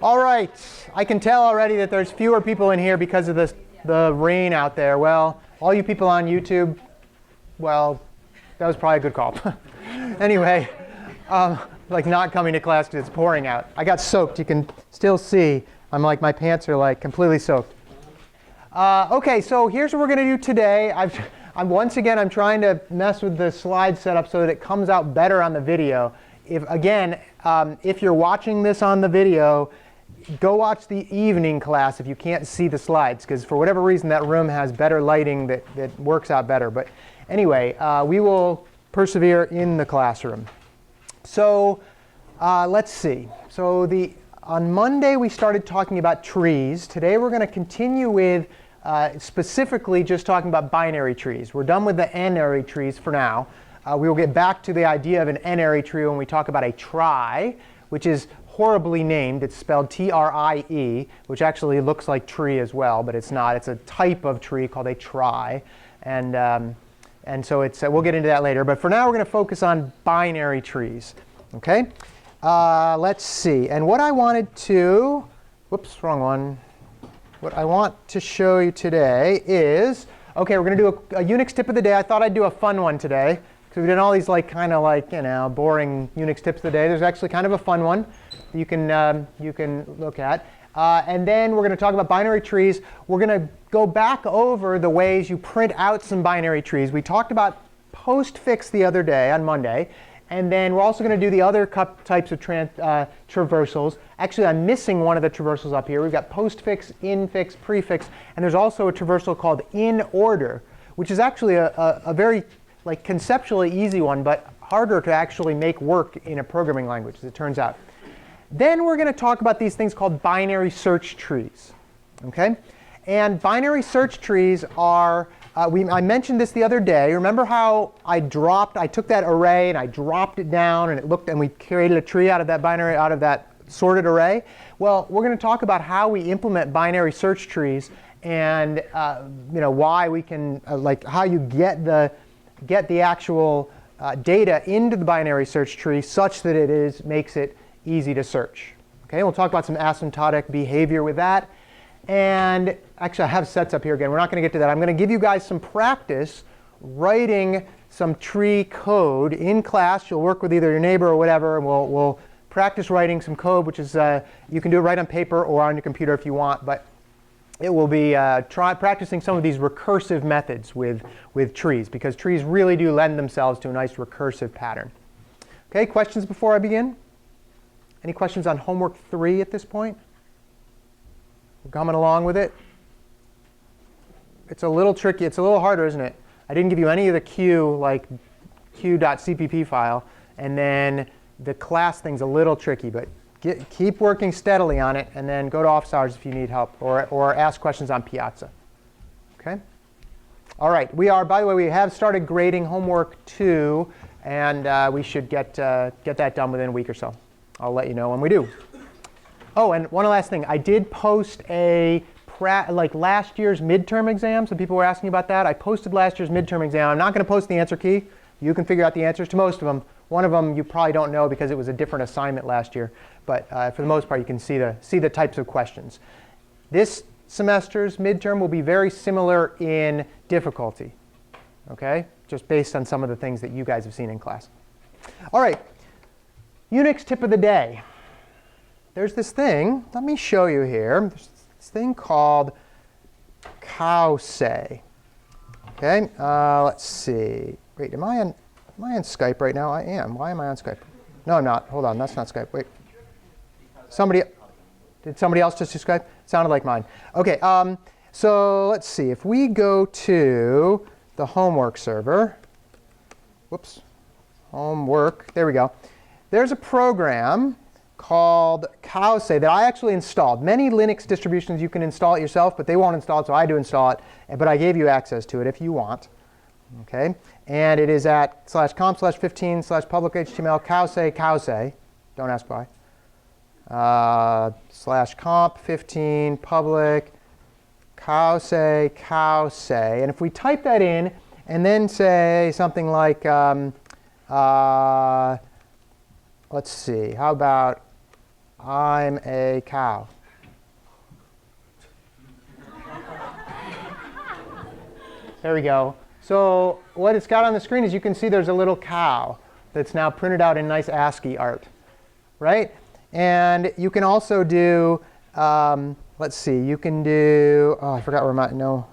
All right, I can tell already that there's fewer people in here because of the rain out there. Well, all you people on YouTube, well, that was probably a good call. Anyway, like not coming to class because it's pouring out. I got soaked. You can still see. I'm like, my pants are like completely soaked. OK, so here's what we're going to do today. Once again, I'm trying to mess with the slide setup so that it comes out better on the video. If you're watching this on the video, go watch the evening class if you can't see the slides, because for whatever reason that room has better lighting that works out better. But anyway, we will persevere in the classroom. So let's see. So on Monday we started talking about trees. Today we're going to continue with specifically just talking about binary trees. We're done with the n-ary trees for now. We will get back to the idea of an n-ary tree when we talk about a trie, which is horribly named. It's spelled T-R-I-E, which actually looks like tree as well, but it's not. It's a type of tree called a trie. And so we'll get into that later. But for now, we're going to focus on binary trees. OK? Let's see. And what I wanted to – whoops, wrong one. What I want to show you today is – OK, we're going to do a Unix tip of the day. I thought I'd do a fun one today. So we did all these kind of boring Unix tips of the day. There's actually kind of a fun one you can look at. And then we're going to talk about binary trees. We're going to go back over the ways you print out some binary trees. We talked about postfix the other day on Monday. And then we're also going to do the other types of traversals. Actually, I'm missing one of the traversals up here. We've got postfix, infix, prefix. And there's also a traversal called in order, which is actually a very conceptually easy one, but harder to actually make work in a programming language, as it turns out. Then we're going to talk about these things called binary search trees. Okay? And binary search trees are, I mentioned this the other day. Remember how I took that array and I dropped it down and it looked, and we created a tree out of that sorted array? Well, we're going to talk about how we implement binary search trees and why we can, how you get the actual data into the binary search tree such that it makes it easy to search. Okay, we'll talk about some asymptotic behavior with that. And actually, I have sets up here again. We're not going to get to that. I'm going to give you guys some practice writing some tree code in class. You'll work with either your neighbor or whatever, and we'll practice writing some code, which is you can do it right on paper or on your computer if you want. But it will be practicing some of these recursive methods with trees, because trees really do lend themselves to a nice recursive pattern. OK, questions before I begin? Any questions on homework 3 at this point? We're coming along with it? It's a little tricky. It's a little harder, isn't it? I didn't give you any of the q.cpp file. And then the class thing's a little tricky. But keep working steadily on it, and then go to office hours if you need help, or ask questions on Piazza. OK? All right. By the way, we have started grading homework 2, and we should get that done within a week or so. I'll let you know when we do. Oh, and one last thing. I did post last year's midterm exam. Some people were asking about that. I posted last year's midterm exam. I'm not going to post the answer key. You can figure out the answers to most of them. One of them you probably don't know because it was a different assignment last year. But for the most part, you can see the types of questions. This semester's midterm will be very similar in difficulty, OK? Just based on some of the things that you guys have seen in class. All right. Unix tip of the day. There's this thing. Let me show you here. There's this thing called cowsay. OK? Let's see. Wait, am I on Skype right now? I am. Why am I on Skype? No, I'm not. Hold on. That's not Skype. Wait. Did somebody else just do Skype? Sounded like mine. OK. So let's see. If we go to the homework server. Whoops. Homework. There we go. There's a program called cowsay that I actually installed. Many Linux distributions, you can install it yourself, but they won't install it, so I do install it. But I gave you access to it if you want. OK? And it is at /com/15/public-html cowsay. Don't ask why. /comp15 public cowsay. And if we type that in and then say something like, let's see, how about I'm a cow. There we go. So what it's got on the screen is you can see there's a little cow that's now printed out in nice ASCII art, right? And you can also do, let's see, you can do, oh, I forgot where my, no,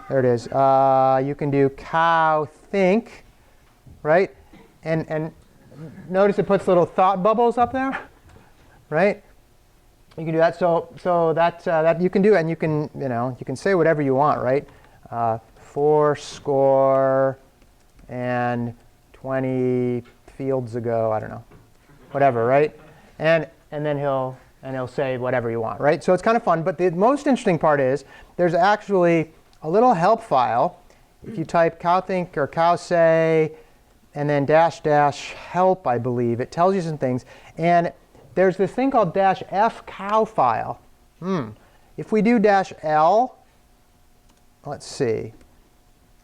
there it is. You can do cow think, right? And notice it puts little thought bubbles up there, right? You can do that. So that you can do, and you can say whatever you want, right? 4 and 20 fields ago, I don't know, whatever, right? And then he'll say whatever you want, right? So it's kind of fun. But the most interesting part is there's actually a little help file. If you type cowthink or cowsay and then -- help, I believe, it tells you some things. And there's this thing called -f cow file. If we do -l, let's see.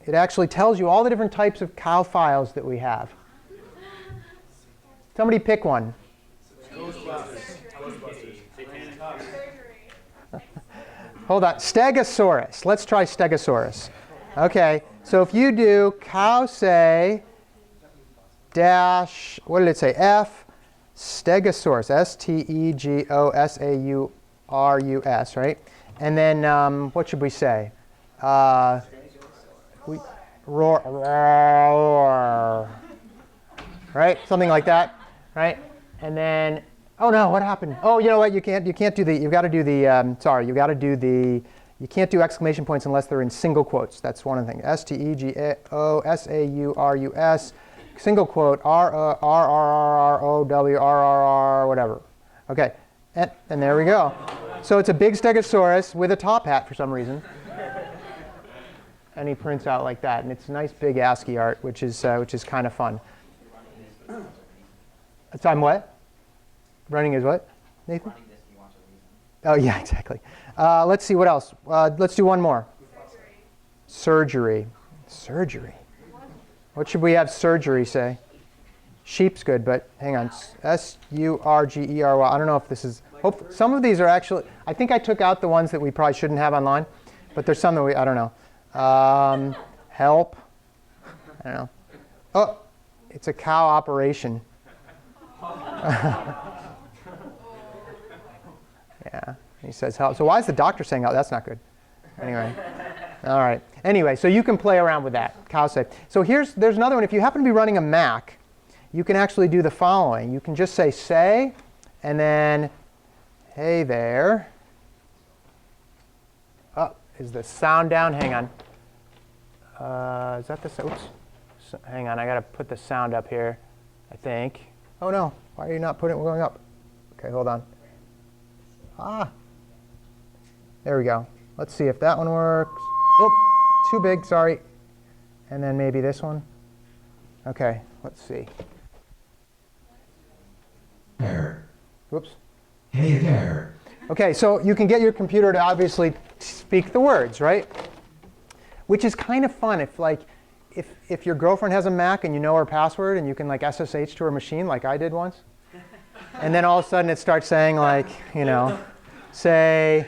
It actually tells you all the different types of cow files that we have. Somebody pick one. Hold on. Stegosaurus. Let's try Stegosaurus. OK. So if you do cowsay - what did it say? F Stegosaurus. Stegosaurus, right? And then what should we say? Roar. Right? Something like that. Right? And then, oh no, what happened? Oh, you know what? You can't do the, you've got to do the, sorry, you got to do the, you can't do exclamation points unless they're in single quotes. That's one of the things. Stegosaurus, single quote, RRRROWRRR, whatever. Okay, and there we go. So it's a big Stegosaurus with a top hat for some reason. And he prints out like that, and it's nice big ASCII art, which is kind of fun. So I'm what? Running is what, Nathan? Oh yeah, exactly. Let's see what else. Let's do one more. Surgery. What should we have surgery say? Sheep's good, but hang on. SURGERY. I don't know if this is. Some of these are actually. I think I took out the ones that we probably shouldn't have online, but there's some that I don't know. Help. I don't know. Oh, it's a cow operation. Yeah, he says help. So why is the doctor saying help? That's not good. Anyway, all right. Anyway, so you can play around with that. Cowsay. So there's another one. If you happen to be running a Mac, you can actually do the following. You can just say, and then, hey there. Oh, is the sound down? Hang on. Is that the sound? Oops. So, hang on, I got to put the sound up here, I think. Oh no, why are you not putting it going up? Okay, hold on. There we go. Let's see if that one works. Oh, too big, sorry. And then maybe this one. Okay, let's see. There. Whoops. Hey there. Okay, so you can get your computer to obviously speak the words, right? Which is kind of fun if your girlfriend has a Mac and you know her password and you can like SSH to her machine like I did once. And then all of a sudden it starts saying like, say,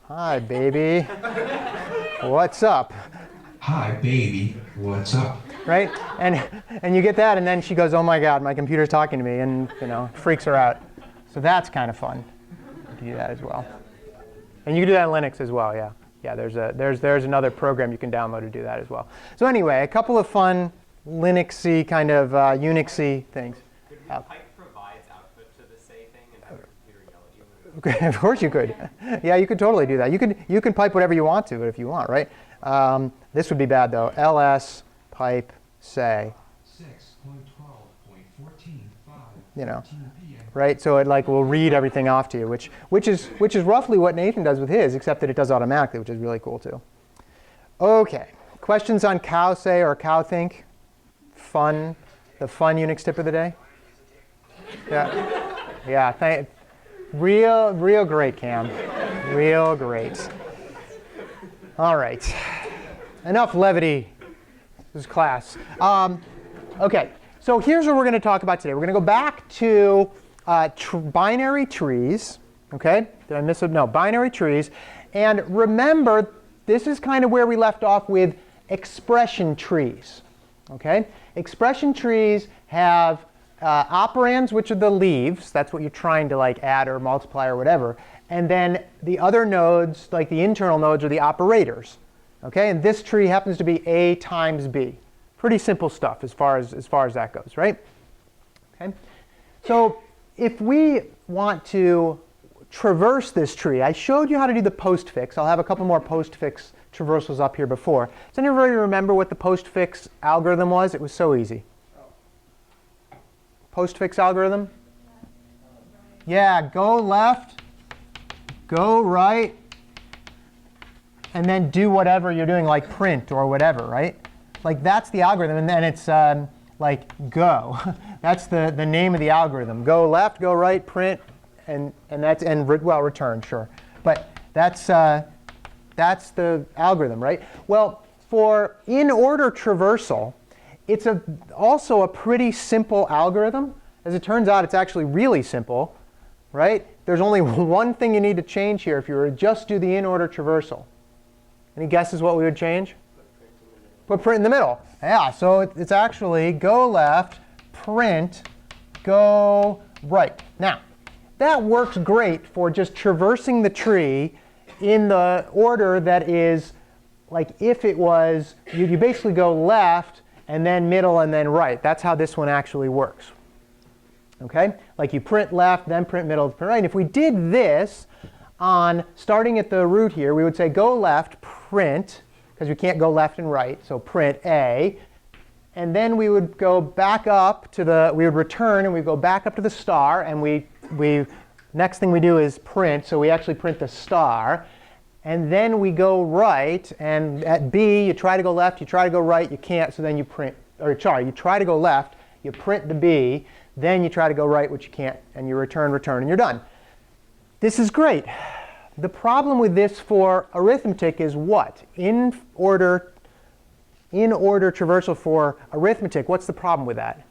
hi baby, what's up? Hi baby, what's up? Right? And you get that and then she goes, oh my God, my computer's talking to me, and freaks her out. So that's kind of fun. You can do that as well. And you can do that in Linux as well, yeah. Yeah, there's another program you can download to do that as well. So anyway, a couple of fun Linuxy kind of Unixy things. Could pipe provides output to the say thing and have your computer yell at you? Okay, of course you could. Yeah, you could totally do that. You can pipe whatever you want to it if you want, right? This would be bad though. ls pipe say. 6.12.14.5. Right? So it will read everything off to you, which is roughly what Nathan does with his, except that it does automatically, which is really cool too. Okay, questions on cowsay or cowthink? The fun Unix tip of the day? Yeah. Real great, Cam. Real great. All right. Enough levity. This is class. Okay. So here's what we're going to talk about today. We're going to go back to binary trees. Okay, did I miss it? No, binary trees. And remember, this is kind of where we left off with expression trees. Okay, expression trees have operands, which are the leaves. That's what you're trying to like add or multiply or whatever. And then the other nodes, like the internal nodes, are the operators. Okay, and this tree happens to be A times B. Pretty simple stuff as far as that goes, right? Okay, so if we want to traverse this tree, I showed you how to do the postfix. I'll have a couple more postfix traversals up here before. Does anybody remember what the postfix algorithm was? It was so easy. Postfix algorithm? Yeah, go left, go right, and then do whatever you're doing, like print or whatever, right? Like that's the algorithm, and then it's like go. That's the name of the algorithm. Go left, go right, print, and return, sure. But that's the algorithm, right? Well, for in-order traversal, it's also a pretty simple algorithm. As it turns out, it's actually really simple, right? There's only one thing you need to change here if you were to just do the in-order traversal. Any guesses what we would change? Put print in the middle. Yeah, so it's actually go left, print, go right. Now, that works great for just traversing the tree in the order that is, like if it was, you basically go left, and then middle, and then right. That's how this one actually works. Okay? Like you print left, then print middle, print right. And if we did this on starting at the root here, we would say go left, print, because we can't go left and right, so print A. And then we would go back up to we would return, and we go back up to the star, and next thing we do is print, so we actually print the star. And then we go right, and at B, you try to go left, you try to go right, you can't, so then you print, or sorry, you try to go left, you print the B, then you try to go right, which you can't, and you return, and you're done. This is great. The problem with this for arithmetic is what? In order traversal for arithmetic, what's the problem with that?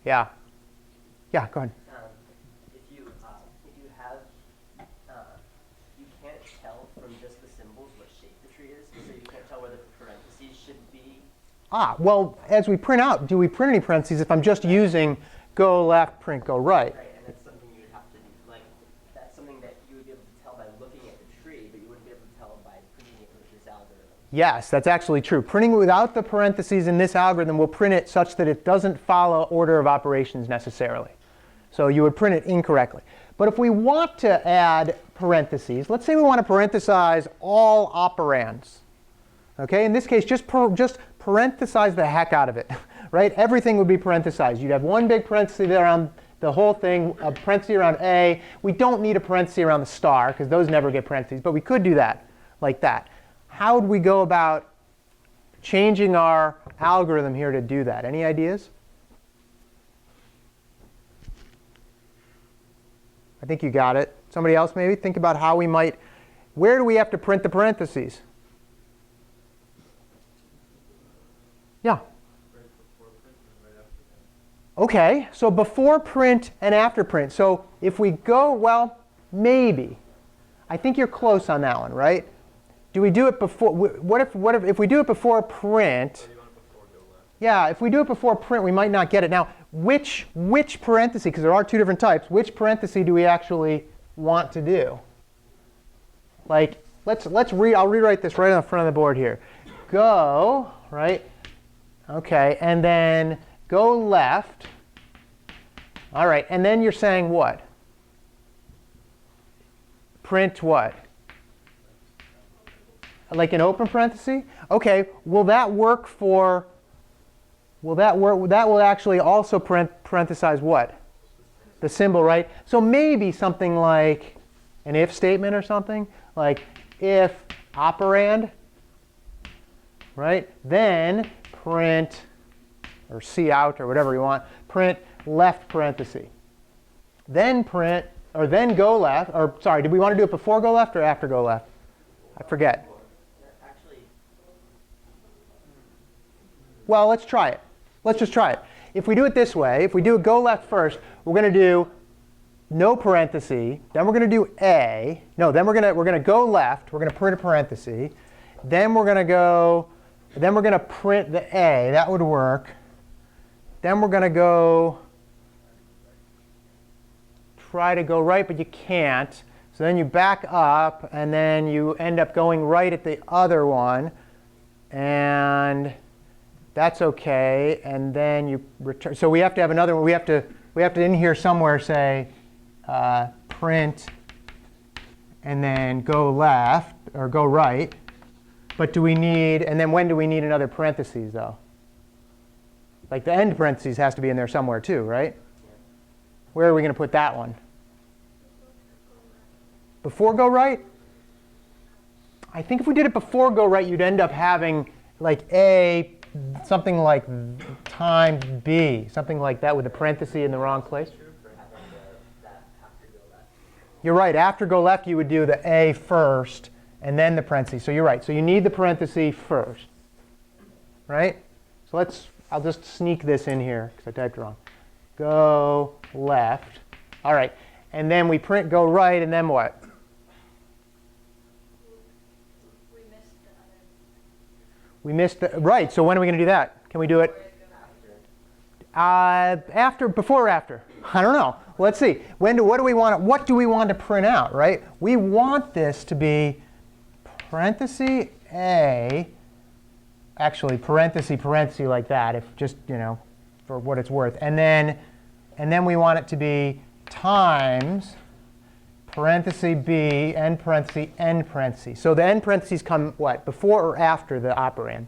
Yeah. Yeah, go ahead. If you have, you can't tell from just the symbols what shape the tree is, so you can't tell whether the parentheses should be. Well, as we print out, do we print any parentheses if I'm just using go left, print, go right? Right, and that's something you would have to do. Like, that's something that you would be able to tell by looking at the tree, but you wouldn't be able to tell by printing it with this algorithm. Yes, that's actually true. Printing without the parentheses in this algorithm will print it such that it doesn't follow order of operations necessarily. So you would print it incorrectly. But if we want to add parentheses, let's say we want to parenthesize all operands. Okay, in this case, just parenthesize the heck out of it. Right? Everything would be parenthesized. You'd have one big parenthesis around the whole thing, a parenthesis around A. We don't need a parenthesis around the star, because those never get parentheses. But we could do that, like that. How would we go about changing our algorithm here to do that? Any ideas? I think you got it. Somebody else maybe? Think about how we might, where do we have to print the parentheses? Yeah. OK, so before print and after print. So if we go, well, maybe. I think you're close on that one, right? Do we do it before? What if we do it before print? Yeah, if we do it before print, we might not get it. Now, which parenthesis, because there are two different types, which parenthesis do we actually want to do? Like, I'll rewrite this right on the front of the board here. Go, right? OK, and then go left. All right, and then you're saying what? Print what? Like an open parenthesis? OK, will that work for, that will actually also parenthesize what? The symbol, right? So maybe something like an if statement or something, like if operand, right? Then print, or cout, or whatever you want, print left parenthesis. Then print, or then go left, or sorry, did we want to do it before go left or after go left? I forget. Actually, well, let's try it. Let's just try it. If we do it this way, if we do a go left first, we're going to do no parenthesis. Then we're going to do A. No, then we're going to go left. We're going to print a parenthesis. Then we're going to print the A. That would work. Then we're going to try to go right, but you can't. So then you back up, and then you end up going right at the other one. And that's OK. And then you return. So we have to have another one. We have to in here somewhere say print and then go left or go right. But do we need, and then when do we need another parentheses, though? Like the end parentheses has to be in there somewhere, too, right? Where are we going to put that one? Before go right? I think if we did it before go right, you'd end up having like A, something like times B, something like that with a parenthesis in the wrong place. You're right. After go left, you would do the A first and then the parentheses. So you're right. So you need the parentheses first, right? So I'll just sneak this in here because I typed it wrong. Go left. All right. And then we print go right, and then what? We missed the, right. So when are we going to do that? Can we do it before or after? I don't know. Let's see. What do we want to print out, right? We want this to be parenthesis A, actually parenthesis like that, if just, for what it's worth. And then we want it to be times parenthesis B, end parenthesis, end parenthesis. So the end parentheses come what? Before or after the operand?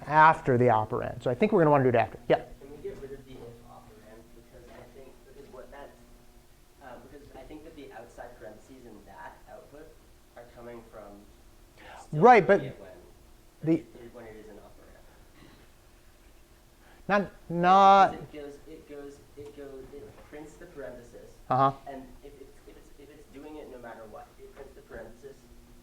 After the operand. So I think we're going to want to do it after. Yeah? Can we get rid of the if operand? Because I think that the outside parentheses in that output are coming from right, but when the it is an operand. not It prints the parenthesis. uh-huh. And if it's doing it no matter what, it prints the parenthesis,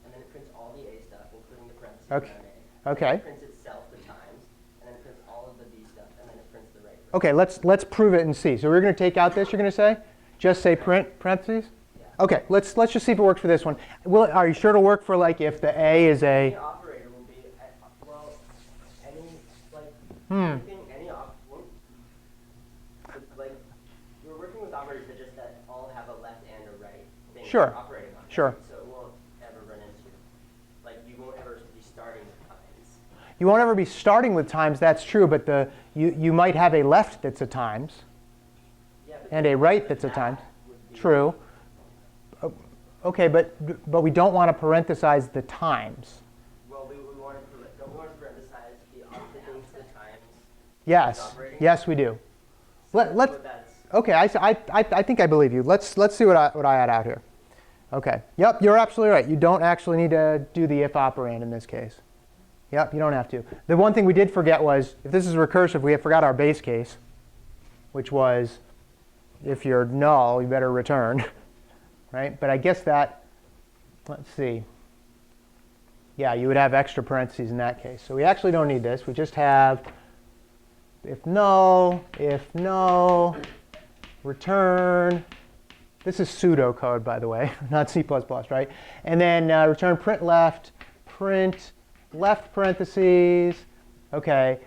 and then it prints all the A stuff, including the parentheses Okay. around A. Okay. It prints itself the times, and then it prints all of the B stuff, and then it prints the right. Okay, let's prove it and see. So we're going to take out this, you're going to say? Just say print parentheses? Yeah. Okay, let's just see if it works for this one. Are you sure it'll work for like if the A is Any a operator will be any op won't, like we're working with operators that all have a left and a right thing Sure. they're operating on. Sure. So it won't ever run into you won't ever be starting with times. You won't ever be starting with times, that's true, but you might have a left that's a times Yeah, but and a right that's a times. would be- True. Okay, but we don't want to parenthesize the times. Well, we want to parenthesize the things the times. Yes. Operating? Yes, we do. So that's Okay, I think I believe you. Let's see what I had out here. Okay. Yep, you're absolutely right. You don't actually need to do the if operand in this case. Yep, you don't have to. The one thing we did forget was, if this is recursive, we forgot our base case, which was if you're null, you better return. Right? But I guess that, let's see. Yeah, you would have extra parentheses in that case. So we actually don't need this. We just have if null, return. This is pseudocode, by the way, not C++, right? And then return print left parentheses. Okay,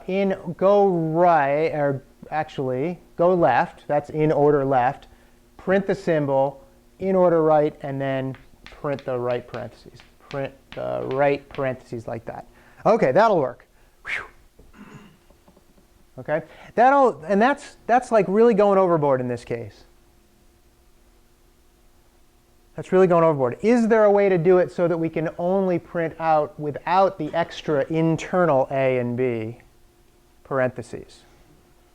in go right, or actually go left. That's in order left. Print the symbol, in order right, and then print the right parentheses. Print the right parentheses like that. Okay, that'll work. Whew. Okay, that's like really going overboard in this case. That's really going overboard. Is there a way to do it so that we can only print out without the extra internal A and B parentheses?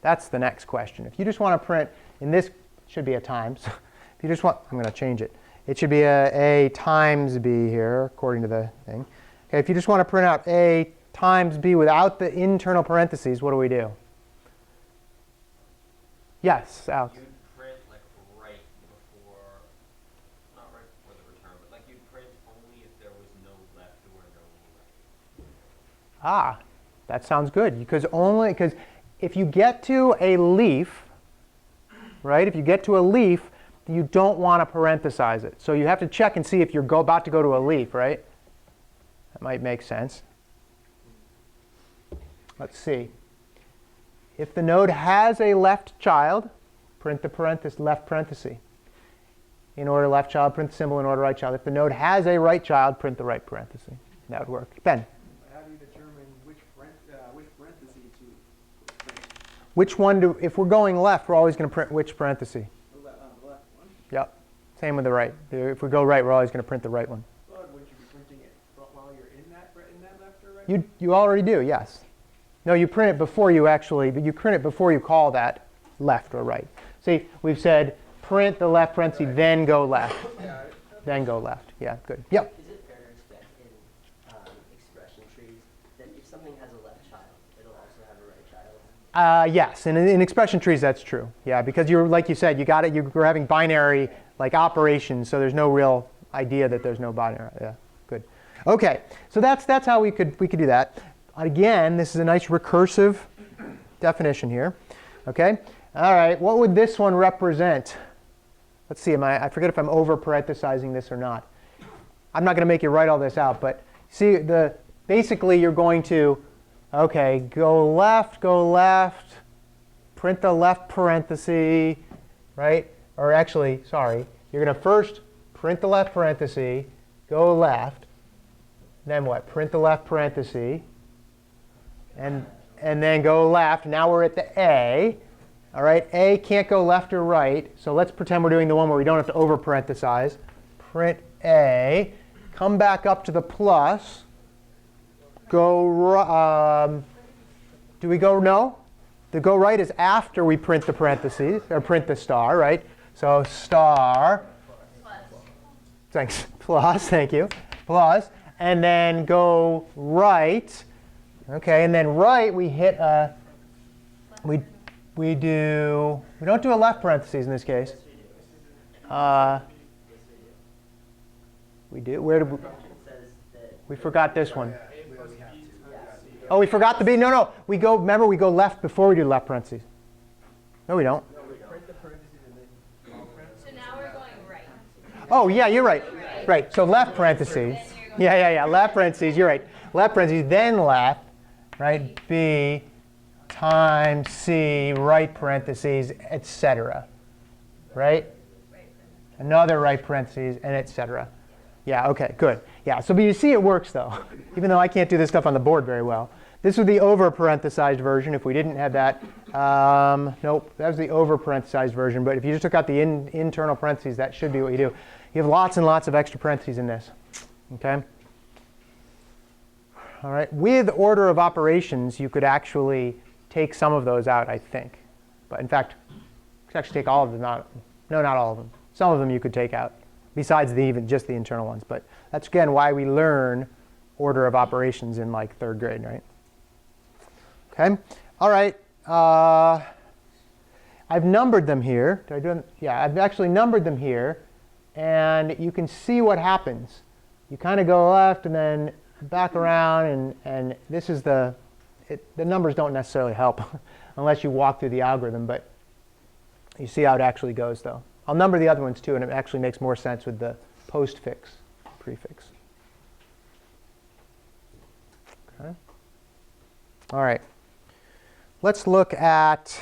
That's the next question. If you just want to print, in this should be a times. If you just want, I'm going to change it. It should be a times B here, according to the thing. Okay, if you just want to print out A times B without the internal parentheses, what do we do? Yes, Alex. You'd print right before, not right before the return, but you'd print only if there was no left or no right. Ah, that sounds good. Because if you get to a leaf, right? If you get to a leaf, you don't want to parenthesize it. So you have to check and see if you're about to go to a leaf, right? That might make sense. Let's see. If the node has a left child, print the left parenthesis. In order left child, print the symbol. In order right child. If the node has a right child, print the right parenthesis. That would work. Ben? How do you determine which parenthesis to print? Which one if we're going left, we're always going to print which parenthesis? The left one? Yep. Same with the right. If we go right, we're always going to print the right one. But wouldn't you be printing it while you're in that left or right? You already do, yes. No, you print it before you print it before you call that left or right. See, we've said print the left parenthesis, then go left. Then go left. Yeah, good. Yep. Is it fair to expect in expression trees that if something has a left child, it'll also have a right child? Yes, and in expression trees that's true. Yeah, because you're like you said, you're having binary like operations, so there's no real idea that there's no binary. Yeah, good. Okay, so that's how we could do that. Again, this is a nice recursive definition here. Okay. All right. What would this one represent? Let's see. I forget if I'm over parenthesizing this or not. I'm not going to make you write all this out, but see basically you're going to go left, print the left parenthesis, right? Or actually, sorry, you're going to first print the left parenthesis, go left, then what? Print the left parenthesis, and then go left. Now we're at the A. All right, A can't go left or right, so let's pretend we're doing the one where we don't have to over parenthesize. Print A, come back up to the plus, go, do we go, no? The go right is after we print the parentheses, or print the star, right? So star, thanks, plus, thank you, plus, and then go right. Okay, and then right we hit a, we don't do a left parentheses in this case. We do. Where did we forgot this one? Oh, we forgot the B. No. Remember, we go left before we do left parentheses. No, we don't. So now we're going right. Oh, yeah, you're right. Right. So left parentheses. Yeah. Left parentheses. You're right. Left parentheses, then left. Right. B times C, right parentheses, etc. Right? Another right parentheses, and etc. Yeah, okay, good. Yeah, so but you see it works though, even though I can't do this stuff on the board very well. This was the over parenthesized version if we didn't have that. Nope, that was the over parenthesized version, but if you just took out the internal parentheses, that should be what you do. You have lots and lots of extra parentheses in this. Okay? All right, with order of operations, you could actually take some of those out, I think. But in fact, you could actually take all of them out. No, not all of them. Some of them you could take out, besides even just the internal ones. But that's, again, why we learn order of operations in like 3rd grade, right? Okay. All right. I've numbered them here. Did I do them? Yeah, I've actually numbered them here. And you can see what happens. You kind of go left and then back around, and this is the numbers don't necessarily help unless you walk through the algorithm, but you see how it actually goes though. I'll number the other ones too, and it actually makes more sense with the postfix prefix. Okay. All right. Let's look at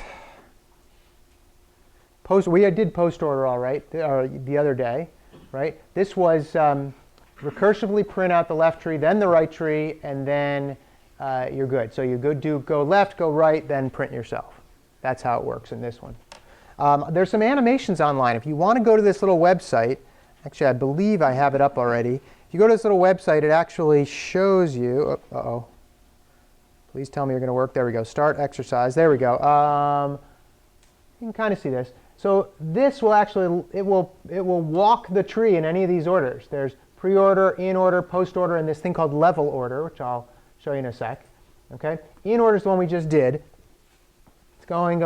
post. We did post order all right the other day, right? This was recursively print out the left tree, then the right tree, and then you're good. So you go left, go right, then print yourself. That's how it works in this one. There's some animations online. If you want to go to this little website, actually I believe I have it up already. If you go to this little website, it actually shows you, uh-oh. Please tell me you're going to work. There we go. Start exercise. There we go. You can kind of see this. So this will actually, it will walk the tree in any of these orders. There's pre-order, in order, post order, and this thing called level order, which I'll show you in a sec. Okay. In order is the one we just did. It's going.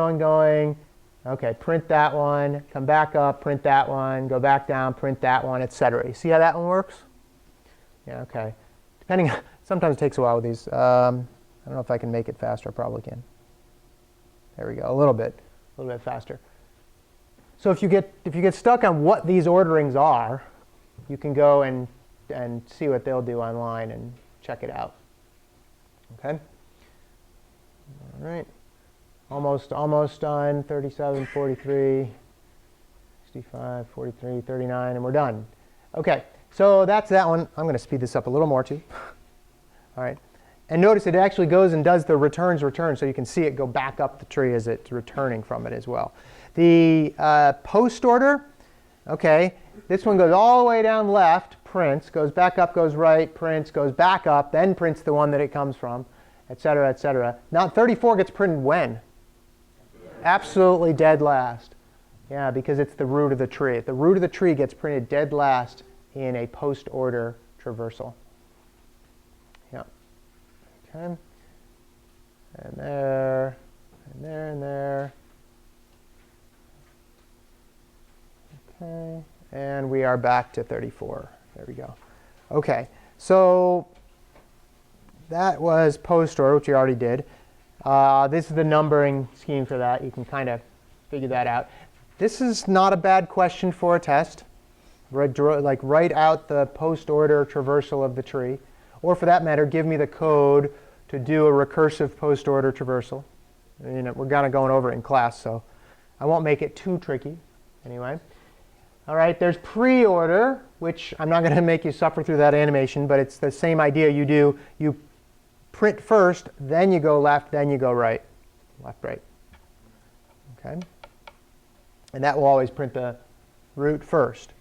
Okay, print that one, come back up, print that one, go back down, print that one, etc. You see how that one works? Yeah, okay. Depending, sometimes it takes a while with these. I don't know if I can make it faster. I probably can. There we go, a little bit faster. So if you get stuck on what these orderings are, you can go and see what they'll do online and check it out. Okay? All right. Almost done. 37, 43, 65, 43, 39, and we're done. Okay, so that's that one. I'm going to speed this up a little more too. All right. And notice it actually goes and does the return, so you can see it go back up the tree as it's returning from it as well. The post order, okay, this one goes all the way down left, prints, goes back up, goes right, prints, goes back up, then prints the one that it comes from, et cetera, et cetera. Now 34 gets printed when? Absolutely dead last. Yeah, because it's the root of the tree. The root of the tree gets printed dead last in a post order traversal. Yeah. Okay. And there, and there, and there. Okay. And we are back to 34. There we go. Okay. So that was post order, which we already did. This is the numbering scheme for that. You can kind of figure that out. This is not a bad question for a test. Like write out the post order traversal of the tree. Or for that matter, give me the code to do a recursive post order traversal. You know, we're kind of going over it in class, so I won't make it too tricky anyway. All right, there's pre-order, which I'm not going to make you suffer through that animation, but it's the same idea. You print first, then you go left, then you go right. Left, right. Okay? And that will always print the root first.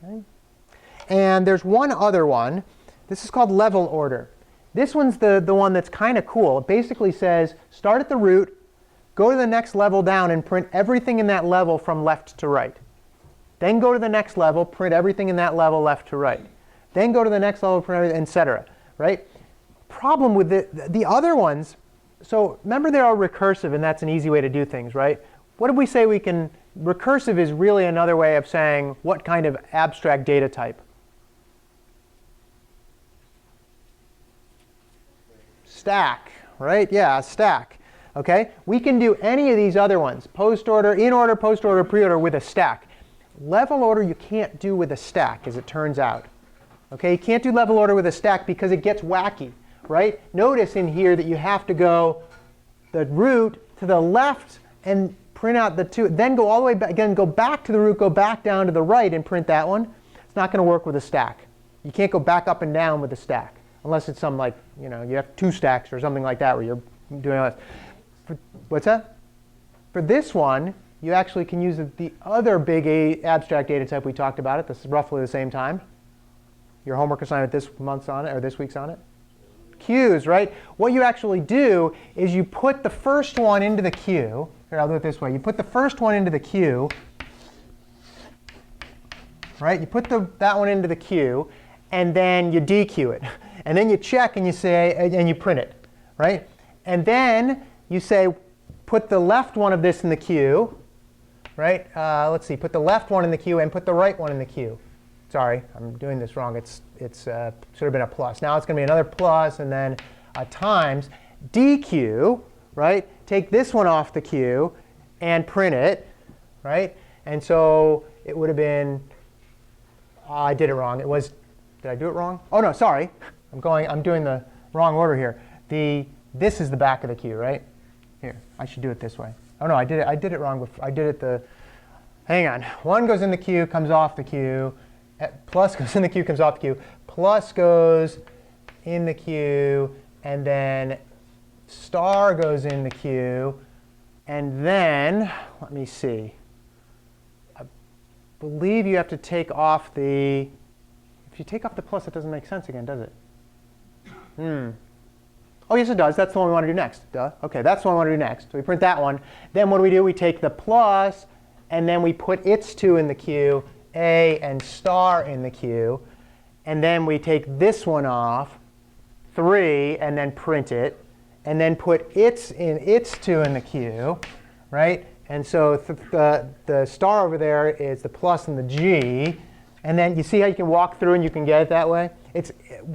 Okay? And there's one other one. This is called level order. This one's the one that's kind of cool. It basically says start at the root, go to the next level down, and print everything in that level from left to right. Then go to the next level, print everything in that level left to right. Then go to the next level, print everything, etc. Right? Problem with the other ones, so remember they are recursive, and that's an easy way to do things, right? What did we say we can, recursive is really another way of saying what kind of abstract data type? Stack, right? Yeah, stack. Okay? We can do any of these other ones, post order, in order, post order, pre-order with a stack. Level order you can't do with a stack, as it turns out. Okay? You can't do level order with a stack because it gets wacky, right? Notice in here that you have to go the root to the left and print out the two, then go all the way back, again, go back to the root, go back down to the right and print that one. It's not going to work with a stack. You can't go back up and down with a stack, unless it's some like, you know, you have two stacks or something like that where you're doing all this. What's that? For this one, you actually can use the other big abstract data type we talked about. This is roughly the same time. Your homework assignment this month's on it, or this week's on it. Queues, right? What you actually do is you put the first one into the queue. Here, I'll do it this way. You put the first one into the queue, right? You put that one into the queue, and then you dequeue it. And then you check and you say, and you print it, right? And then you say, put the left one of this in the queue, right? Let's see, put the left one in the queue and put the right one in the queue. Sorry, I'm doing this wrong. It's should have been a plus. Now it's going to be another plus and then a times. Dequeue, right? Take this one off the queue and print it, right? And so it would have been, I did it wrong. It was, did I do it wrong? Oh no, sorry. I'm doing the wrong order here. This is the back of the queue, right? Here, I should do it this way. Oh no, I did it wrong before. I did it hang on. One goes in the queue, comes off the queue. Plus goes in the queue, comes off the queue. Plus goes in the queue, and then star goes in the queue. And then, let me see. I believe you have to take off if you take off the plus, it doesn't make sense again, does it? Oh, yes, it does. That's the one we want to do next. Duh. OK, that's the one we want to do next. So we print that one. Then what do? We take the plus, and then we put its two in the queue, A and star in the queue. And then we take this one off, 3, and then print it. And then put its two in the queue, right? And so the star over there is the plus and the G. And then you see how you can walk through and you can get it that way?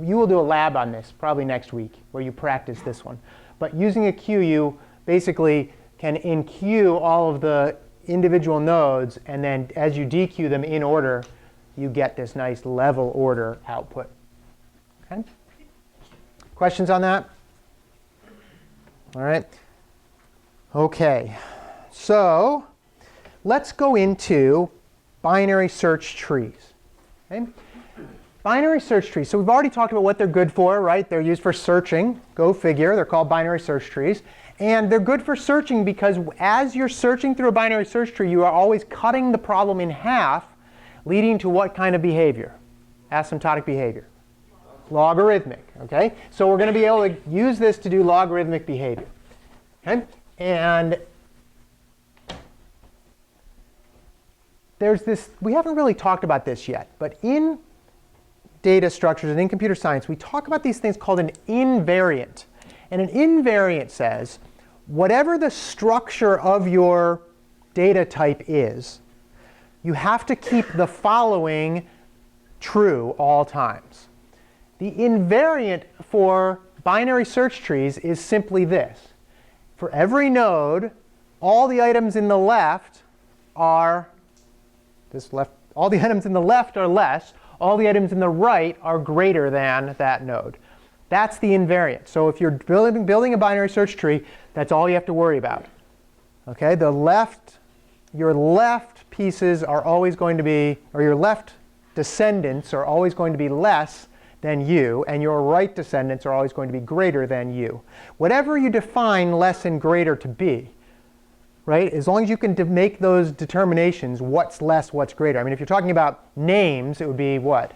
You will do a lab on this probably next week where you practice this one. But using a queue, you basically can in-queue all of the individual nodes, and then as you dequeue them in order, you get this nice level order output. Okay? Questions on that? All right. OK. So let's go into binary search trees. Okay? Binary search trees. So we've already talked about what they're good for, right? They're used for searching. Go figure. They're called binary search trees. And they're good for searching because as you're searching through a binary search tree, you are always cutting the problem in half, leading to what kind of behavior? Asymptotic behavior. Logarithmic. Okay? So we're going to be able to use this to do logarithmic behavior. Okay? And there's this, we haven't really talked about this yet, but in data structures and in computer science, we talk about these things called an invariant. And an invariant says, whatever the structure of your data type is, you have to keep the following true all times. The invariant for binary search trees is simply this. For every node, all the items in the left are all the items in the left are less. All the items in the right are greater than that node. That's the invariant. So if you're building a binary search tree, that's all you have to worry about. Okay? Your left pieces are always going to be, or your left descendants are always going to be less than you, and your right descendants are always going to be greater than you. Whatever you define less and greater to be, right? As long as you can make those determinations, what's less, what's greater. I mean, if you're talking about names, it would be what?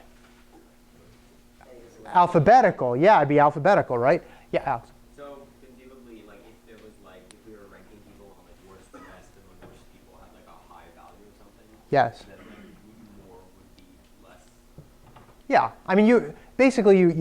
Alphabetical. Yeah, it'd be alphabetical, right? Yeah, Alex. So conceivably, like if there was like if we were ranking people on like worst to best, and the worst people had like a high value or something. Yes. Then like more would be less. Yeah. I mean, you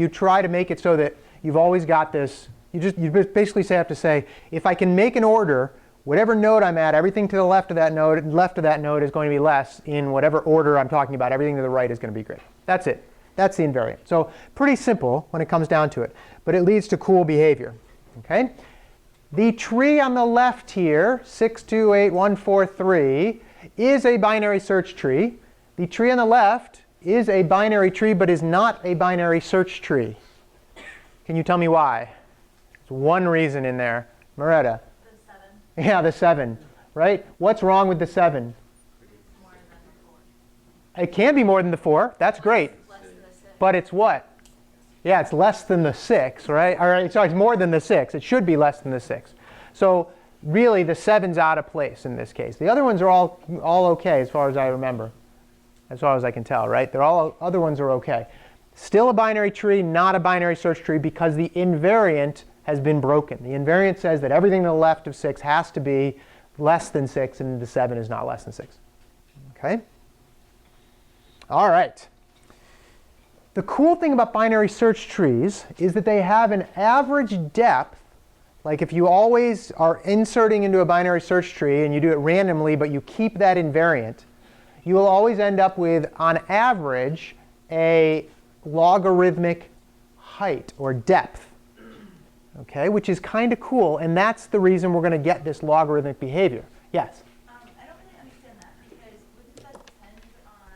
try to make it so that you've always got this. You basically have to say, if I can make an order, whatever node I'm at, everything to the left of that node is going to be less in whatever order I'm talking about. Everything to the right is going to be greater. That's it. That's the invariant. So pretty simple when it comes down to it. But it leads to cool behavior. Okay? The tree on the left here, 628143, is a binary search tree. The tree on the left is a binary tree but is not a binary search tree. Can you tell me why? There's one reason in there. Moretta. The 7. Yeah, the 7, right? What's wrong with the 7? More than the 4. It can be more than the 4. That's great. Less than the 6. But it's what? Yeah, it's less than the 6, right? All right, sorry, it's more than the 6. It should be less than the 6. So really, the 7's out of place in this case. The other ones are all OK as far as I remember, as far as I can tell, right? Other ones are OK. Still a binary tree, not a binary search tree, because the invariant has been broken. The invariant says that everything to the left of 6 has to be less than 6, and the 7 is not less than 6. OK? All right. The cool thing about binary search trees is that they have an average depth. Like if you always are inserting into a binary search tree and you do it randomly, but you keep that invariant, you will always end up with, on average, a logarithmic height or depth. Okay, which is kind of cool, and that's the reason we're going to get this logarithmic behavior. Yes? I don't really understand that, because wouldn't that depend on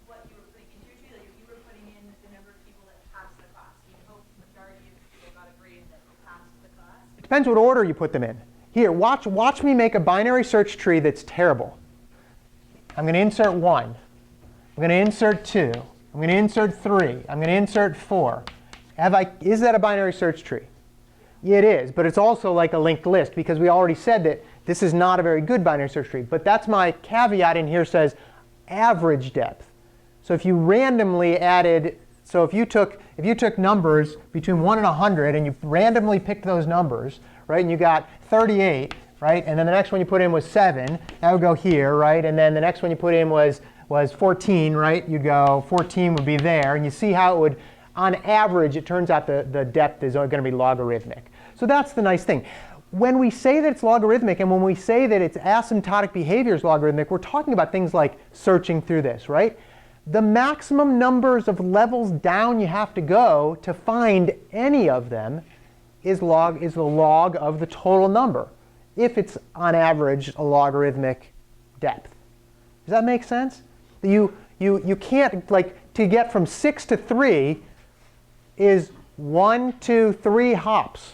what you were putting into your tree? Like if you were putting in the number of people that passed the class, you hope the majority of people got a grade that passed the class? It depends what order you put them in. Here, watch me make a binary search tree that's terrible. I'm going to insert 1. I'm going to insert 2. I'm going to insert 3. I'm going to insert 4. Is that a binary search tree? It is, but it's also like a linked list because we already said that this is not a very good binary search tree. But that's my caveat in here, says average depth. So if you randomly added, so if you took numbers between 1 and 100 and you randomly picked those numbers, right, and you got 38, right, and then the next one you put in was 7, that would go here, right, and then the next one you put in was 14, right, you'd go 14 would be there, and you see how it would, on average, it turns out the depth is going to be logarithmic. So that's the nice thing. When we say that it's logarithmic and when we say that its asymptotic behavior is logarithmic, we're talking about things like searching through this, right? The maximum numbers of levels down you have to go to find any of them is the log of the total number, if it's on average a logarithmic depth. Does that make sense? You can't, like, to get from 6 to 3 is 1, 2, 3 hops,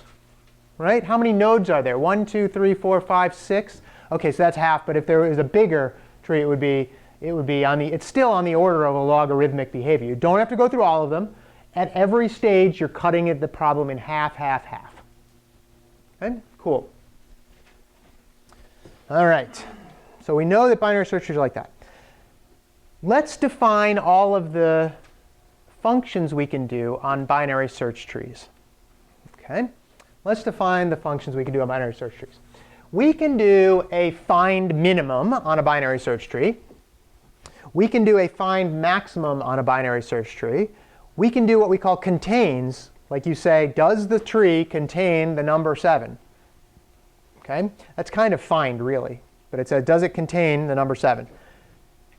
right? How many nodes are there? 1, 2, 3, 4, 5, 6. Okay, so that's half. But if there was a bigger tree, it would be it's still on the order of a logarithmic behavior. You don't have to go through all of them. At every stage, you're cutting the problem in half, half, half. Okay, cool. All right. So we know that binary search trees are like that. Let's define all of the functions we can do on binary search trees. Okay? Let's define the functions we can do on binary search trees. We can do a find minimum on a binary search tree. We can do a find maximum on a binary search tree. We can do what we call contains, like you say, does the tree contain the number 7? Okay? That's kind of find, really. But it says, does it contain the number 7?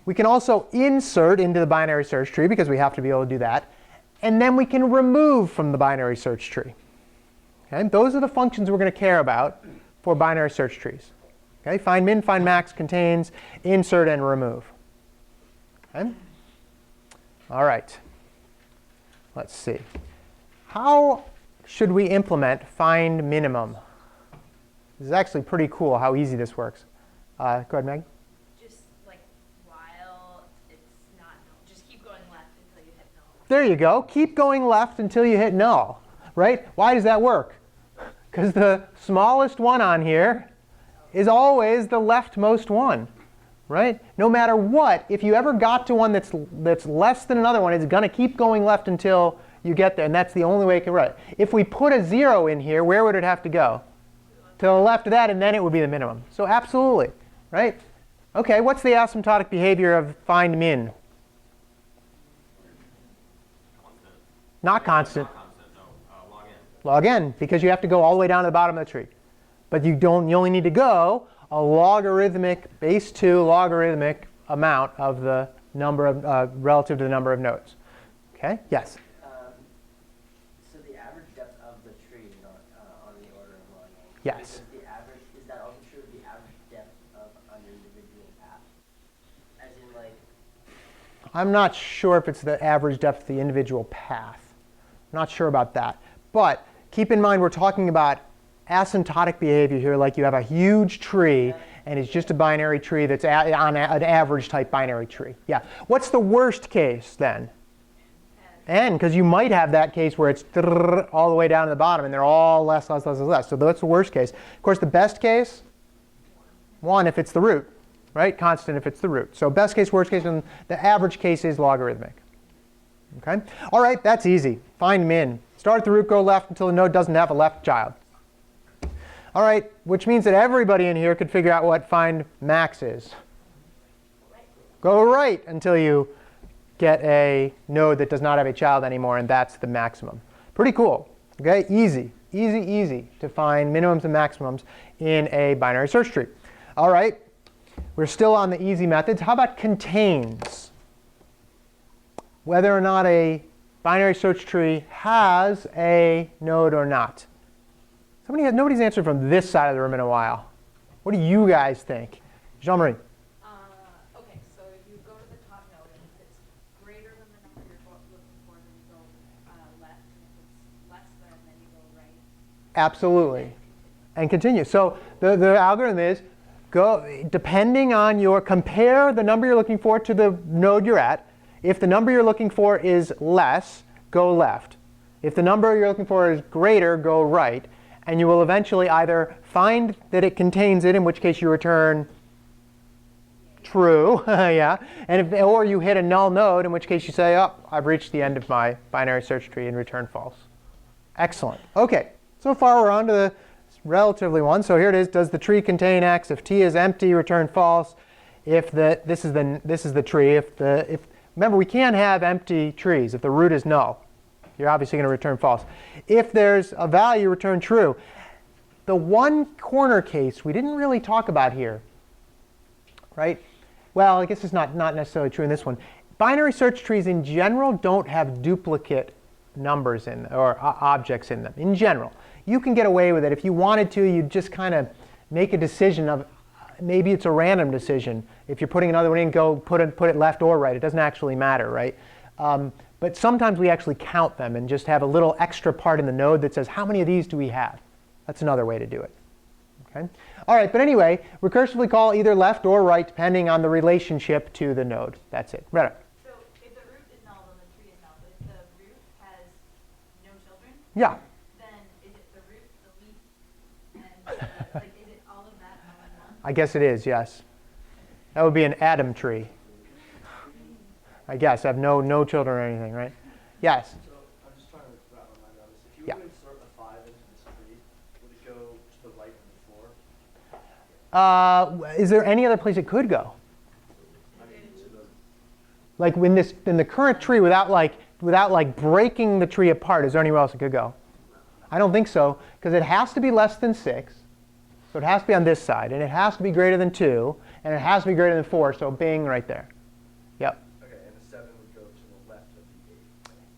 We can also insert into the binary search tree, because we have to be able to do that. And then we can remove from the binary search tree. Okay? Those are the functions we're going to care about for binary search trees. Okay? Find min, find max, contains, insert, and remove. Okay? All right. Let's see. How should we implement find minimum? This is actually pretty cool how easy this works. Go ahead, Meg. Just like while it's not null, just keep going left until you hit null. There you go. Keep going left until you hit null. Right? Why does that work? Because the smallest one on here is always the leftmost one. Right? No matter what, if you ever got to one that's less than another one, it's going to keep going left until you get there. And that's the only way it can write. If we put a 0 in here, where would it have to go? To the left of that, and then it would be the minimum. So absolutely. Right? OK, what's the asymptotic behavior of find min? Constant. Not constant. Not constant, no. Log in. Log n, because you have to go all the way down to the bottom of the tree. But you only need to go a logarithmic, base 2 logarithmic amount of the number of, relative to the number of nodes. OK? Yes? So the average depth of the tree is not on the order of log n. Yes. Is that also true of the average depth of an individual path? As in, like, I'm not sure if it's the average depth of the individual path. I'm not sure about that. But keep in mind, we're talking about asymptotic behavior here, like you have a huge tree, and it's just a binary tree that's on an average type binary tree. Yeah. What's the worst case then? N, because you might have that case where it's all the way down to the bottom, and they're all less, less, less, less, less. So that's the worst case. Of course, the best case, 1 if it's the root, right? Constant if it's the root. So best case, worst case, and the average case is logarithmic. Okay? All right, that's easy. Find min. Start at the root, go left until the node doesn't have a left child. All right, which means that everybody in here could figure out what find max is. Go right until you get a node that does not have a child anymore, and that's the maximum. Pretty cool. Okay, easy, easy, easy to find minimums and maximums in a binary search tree. All right, we're still on the easy methods. How about contains? Whether or not a binary search tree has a node or not. Nobody's answered from this side of the room in a while. What do you guys think? Jean-Marie. Okay, so if you go to the top node and if it's greater than the number you're looking for, then you go left, and if it's less then you go right. Absolutely. And continue. So the algorithm is depending on compare the number you're looking for to the node you're at. If the number you're looking for is less, go left. If the number you're looking for is greater, go right. And you will eventually either find that it contains it, in which case you return true, yeah, or you hit a null node, in which case you say, oh, I've reached the end of my binary search tree, and return false. Excellent. OK, so far we're on to the relatively one. So here it is. Does the tree contain x? If t is empty, return false. If this is the tree. Remember, we can't have empty trees if the root is null. You're obviously going to return false. If there's a value, return true. The one corner case we didn't really talk about here, right? Well, I guess it's not necessarily true in this one. Binary search trees in general don't have duplicate numbers in or objects in them. In general, you can get away with it. If you wanted to, you'd just kind of make a decision of, maybe it's a random decision. If you're putting another one in, go put it left or right. It doesn't actually matter, right? But sometimes we actually count them and just have a little extra part in the node that says, how many of these do we have? That's another way to do it. Okay? All right, but anyway, recursively call either left or right depending on the relationship to the node. That's it. Right. So if the root is null, then the tree is null. But if the root has no children, Yeah. then is it the root, the leaf, and like is it all of that all in one? I guess it is, yes. That would be an Adam tree. I guess. I have no children or anything, right? Yes. So I'm just trying to wrap my mind around this. If you Yeah. were to insert a 5 into this tree, would it go to the right of the 4? Is there any other place it could go? I mean, to the Like in the current tree, without breaking the tree apart, is there anywhere else it could go? I don't think so, because it has to be less than 6. So it has to be on this side, and it has to be greater than 2, and it has to be greater than 4. So bing, right there. Yep. okay, and the 7 would go to the left of the 8.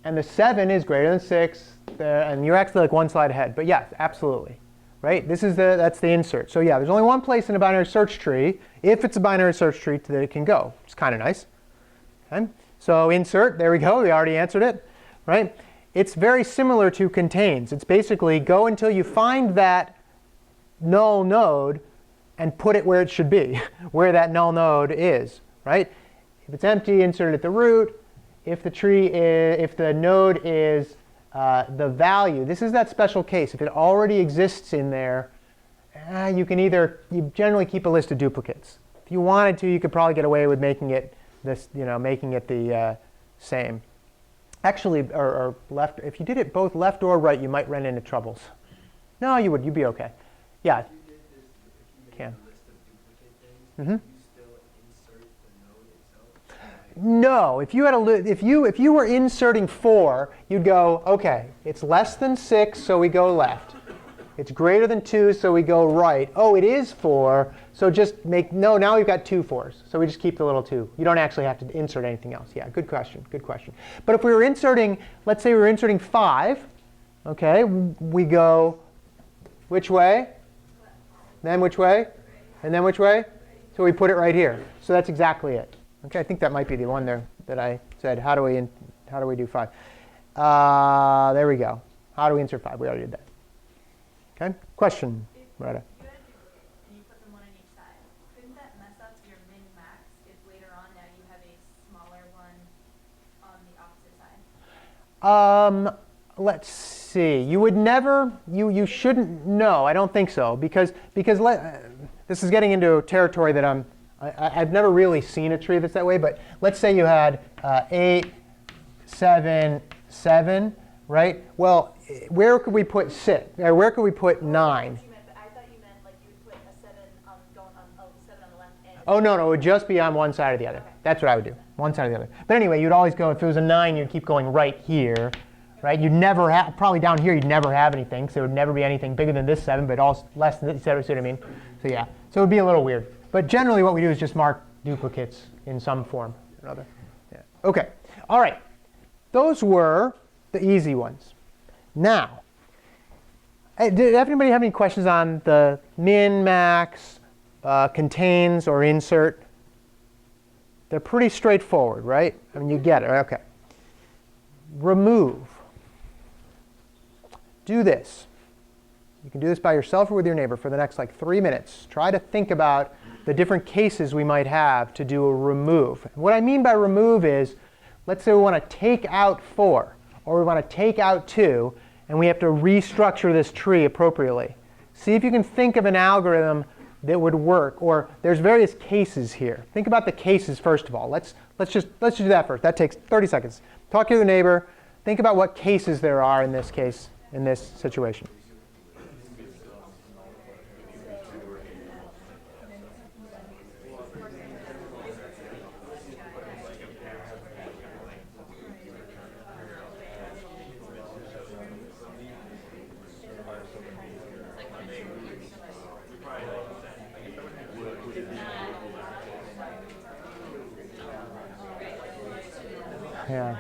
And the 7 is greater than 6, there, and you're actually like one slide ahead. But yes, absolutely. Right? That's the insert. So yeah, there's only one place in a binary search tree, if it's a binary search tree, that it can go. It's kind of nice. Okay? So insert, there we go. We already answered it. Right? It's very similar to contains. It's basically go until you find that null node and put it where it should be, where that null node is. Right? If it's empty, insert it at the root. If the node is the value, this is that special case. If it already exists in there, you generally keep a list of duplicates. If you wanted to, you could probably get away with making it the same. Actually, or left. If you did it both left or right, you might run into troubles. No, you would. You'd be okay. Yeah. If you did this, if you made Can. a list of duplicate things, Mm-hmm. you still insert the node itself? No, if you were inserting 4, you'd go, okay, it's less than 6, so we go left. It's greater than 2, so we go right. Oh, it is 4, so just now we've got 2 4s. So we just keep the little 2. You don't actually have to insert anything else. Yeah, good question, good question. But if we were inserting, let's say we were inserting 5, okay, we go which way? Then which way? And then which way? So we put it right here. So that's exactly it. Okay, I think that might be the one there that I said, how do we do 5? There we go. How do we insert 5? We already did that. Okay, question, Loretta. If you had a duplicate and you put them one on each side, couldn't that mess up your min-max if later on now you have a smaller one on the opposite side? Let's see. You would never, you shouldn't, no, I don't think so. Because this is getting into territory that I've never really seen a tree that's that way, but let's say you had 8, 7, 7, right? Well, where could we put 6? Or where could we put 9? I thought you meant like you would put a 7 on the 7 on the left and Oh, no, it would just be on one side or the other. That's what I would do, one side or the other. But anyway, you'd always go, if it was a 9, you'd keep going right here, right? You'd never have, probably down here, you'd never have anything, so there would never be anything bigger than this 7, but also less than this 7, see what I mean? So yeah, so it would be a little weird. But generally what we do is just mark duplicates in some form or another. Yeah. Okay, all right. Those were the easy ones. Now, did anybody have any questions on the min, max, contains, or insert? They're pretty straightforward, right? I mean, you get it. Okay. Remove. Do this. You can do this by yourself or with your neighbor for the next 3 minutes. Try to think about the different cases we might have to do a remove. What I mean by remove is, let's say we want to take out 4, or we want to take out 2, and we have to restructure this tree appropriately. See if you can think of an algorithm that would work, or there's various cases here. Think about the cases first of all. Let's just do that first. That takes 30 seconds. Talk to your neighbor. Think about what cases there are in this case, in this situation. Yeah.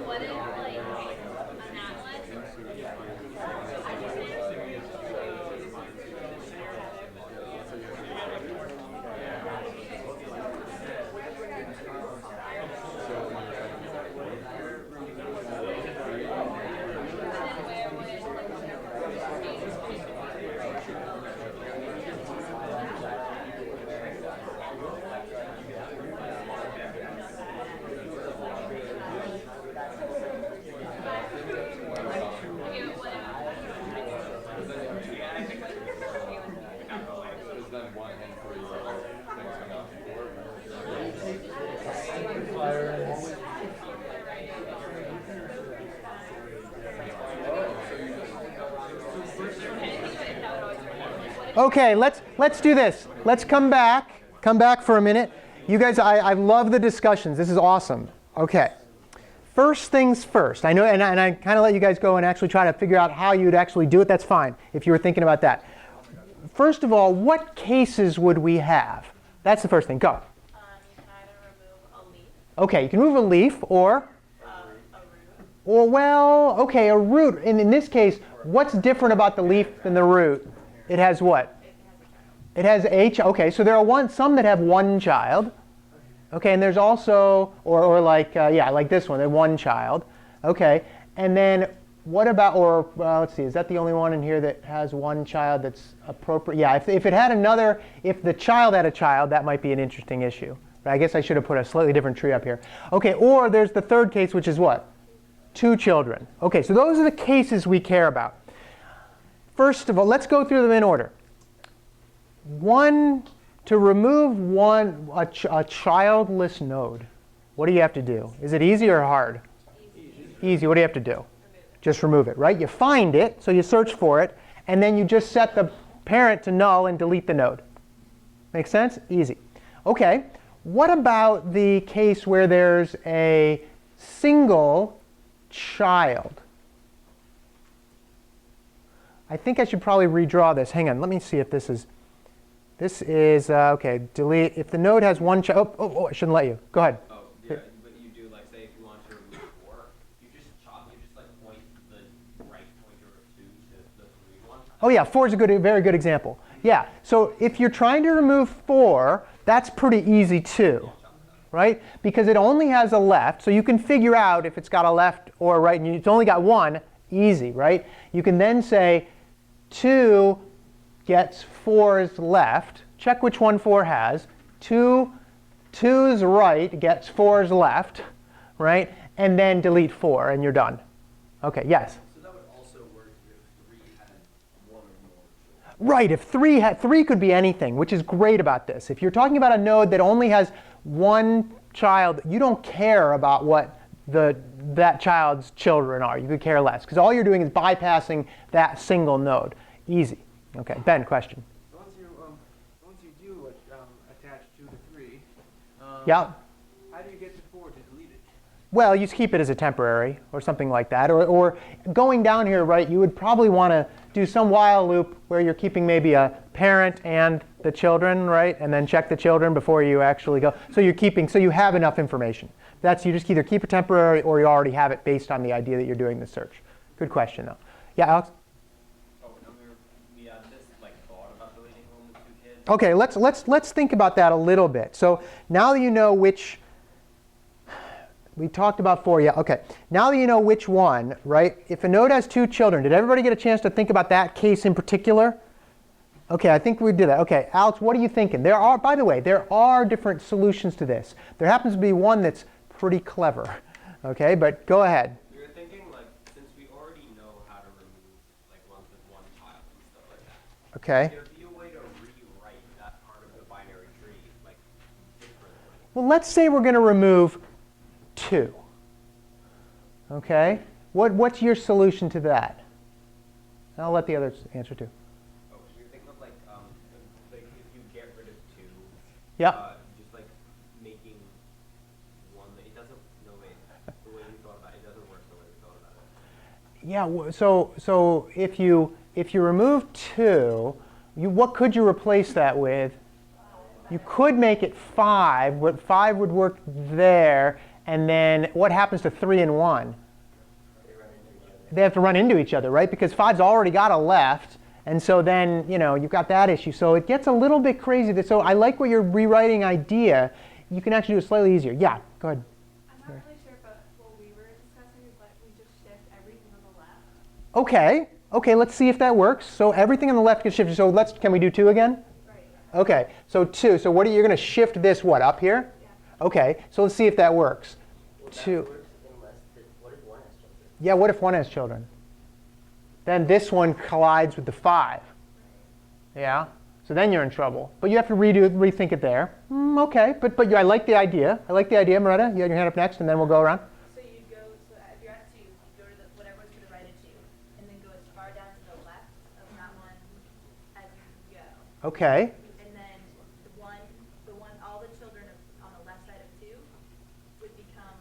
What if, like, on that Okay, let's do this. Let's come back for a minute. You guys, I love the discussions. This is awesome. Okay. First things first. I know, and I kind of let you guys go and actually try to figure out how you'd actually do it. That's fine if you were thinking about that. First of all, what cases would we have? That's the first thing. Go. You can either remove a leaf, Okay, you can remove a leaf or, a root, well, okay, a root. And in this case, what's different about the leaf than the root? It has what? It has okay, so there are some that have one child. Okay, and there's also, or like, yeah, like this one, they're one child. Okay, and then what about, let's see, is that the only one in here that has one child that's appropriate? Yeah, if it had another, if the child had a child, that might be an interesting issue. But I guess I should have put a slightly different tree up here. Okay, or there's the third case, which is what? 2 children. Okay, so those are the cases we care about. First of all, let's go through them in order. To remove a childless node, what do you have to do? Is it easy or hard? Easy. What do you have to do? Just remove it, right? You find it, so you search for it, and then you just set the parent to null and delete the node. Make sense? Easy. Okay, what about the case where there's a single child? I think I should probably redraw this. Hang on, let me see if this is, okay, delete. If the node has one child, I shouldn't let you. Go ahead. Oh, yeah, but you do, like, say if you want to remove 4, you just like point the right pointer of 2 to the 3 one. Oh yeah, 4 is a very good example. Yeah, so if you're trying to remove 4, that's pretty easy too, right? Because it only has a left, so you can figure out if it's got a left or a right, and it's only got one, easy, right? You can then say 2 gets 4's left. Check which one 4 has. 2's right gets 4's left, right? And then delete 4, and you're done. Okay, yes? So that would also work if 3 had 1 or more. Right, if 3 could be anything, which is great about this. If you're talking about a node that only has one child, you don't care about what that child's children are. You could care less, because all you're doing is bypassing that single node. Easy. Okay, Ben, question. Once you do attach 2 to 3, Yeah. how do you get to 4 to delete it? Well, you just keep it as a temporary or something like that. Or going down here, right, you would probably want to do some while loop where you're keeping maybe a parent and the children, right? And then check the children before you actually go. So you have enough information. You just either keep it temporary or you already have it based on the idea that you're doing the search. Good question, though. Yeah, Alex? Oh, no, we just, like, thought about deleting one with 2 kids. Okay, let's think about that a little bit. So now that you know which, we talked about 4, yeah, okay. Now that you know which one, right, if a node has 2 children, did everybody get a chance to think about that case in particular? Okay, I think we did that. Okay, Alex, what are you thinking? By the way, there are different solutions to this. There happens to be one that's pretty clever. Okay, but go ahead. We were thinking, like, since we already know how to remove, like, ones with one child and stuff like that, Okay. would there be a way to rewrite that part of the binary tree, like, differently? Well, let's say we're going to remove 2. Okay? What's your solution to that? I'll let the others answer too. Oh, so you're thinking of, like if you get rid of 2, Yep. just, like, making one that it doesn't, no way, the way we thought about it, it doesn't work the way we thought about it. Yeah, so if you remove 2, what could you replace that with? You could make it 5, but 5 would work there, and then what happens to 3 and 1? They have to run into each other, right? Because 5's already got a left, and so then, you've got that issue. So it gets a little bit crazy. So I like what your rewriting idea. You can actually do it slightly easier. Yeah, go ahead. I'm not really sure, but what we were discussing is like we just shift everything on the left. Okay, let's see if that works. So everything on the left gets shifted. So can we do 2 again? Right. Okay, so 2. So you're going to shift this, up here? Yeah. Okay, so let's see if that works. Well, that 2. works unless what if one has children? Yeah, what if 1 has children? Then this one collides with the 5. Yeah, so then you're in trouble. But you have to rethink it there. Okay, but I like the idea. Moretta, you had your hand up next, and then we'll go around. So you go, so if you're at 2, you go to whatever's to the right of 2, and then go as far down to the left of that one as you can go. Okay. And then all the children on the left side of 2 would become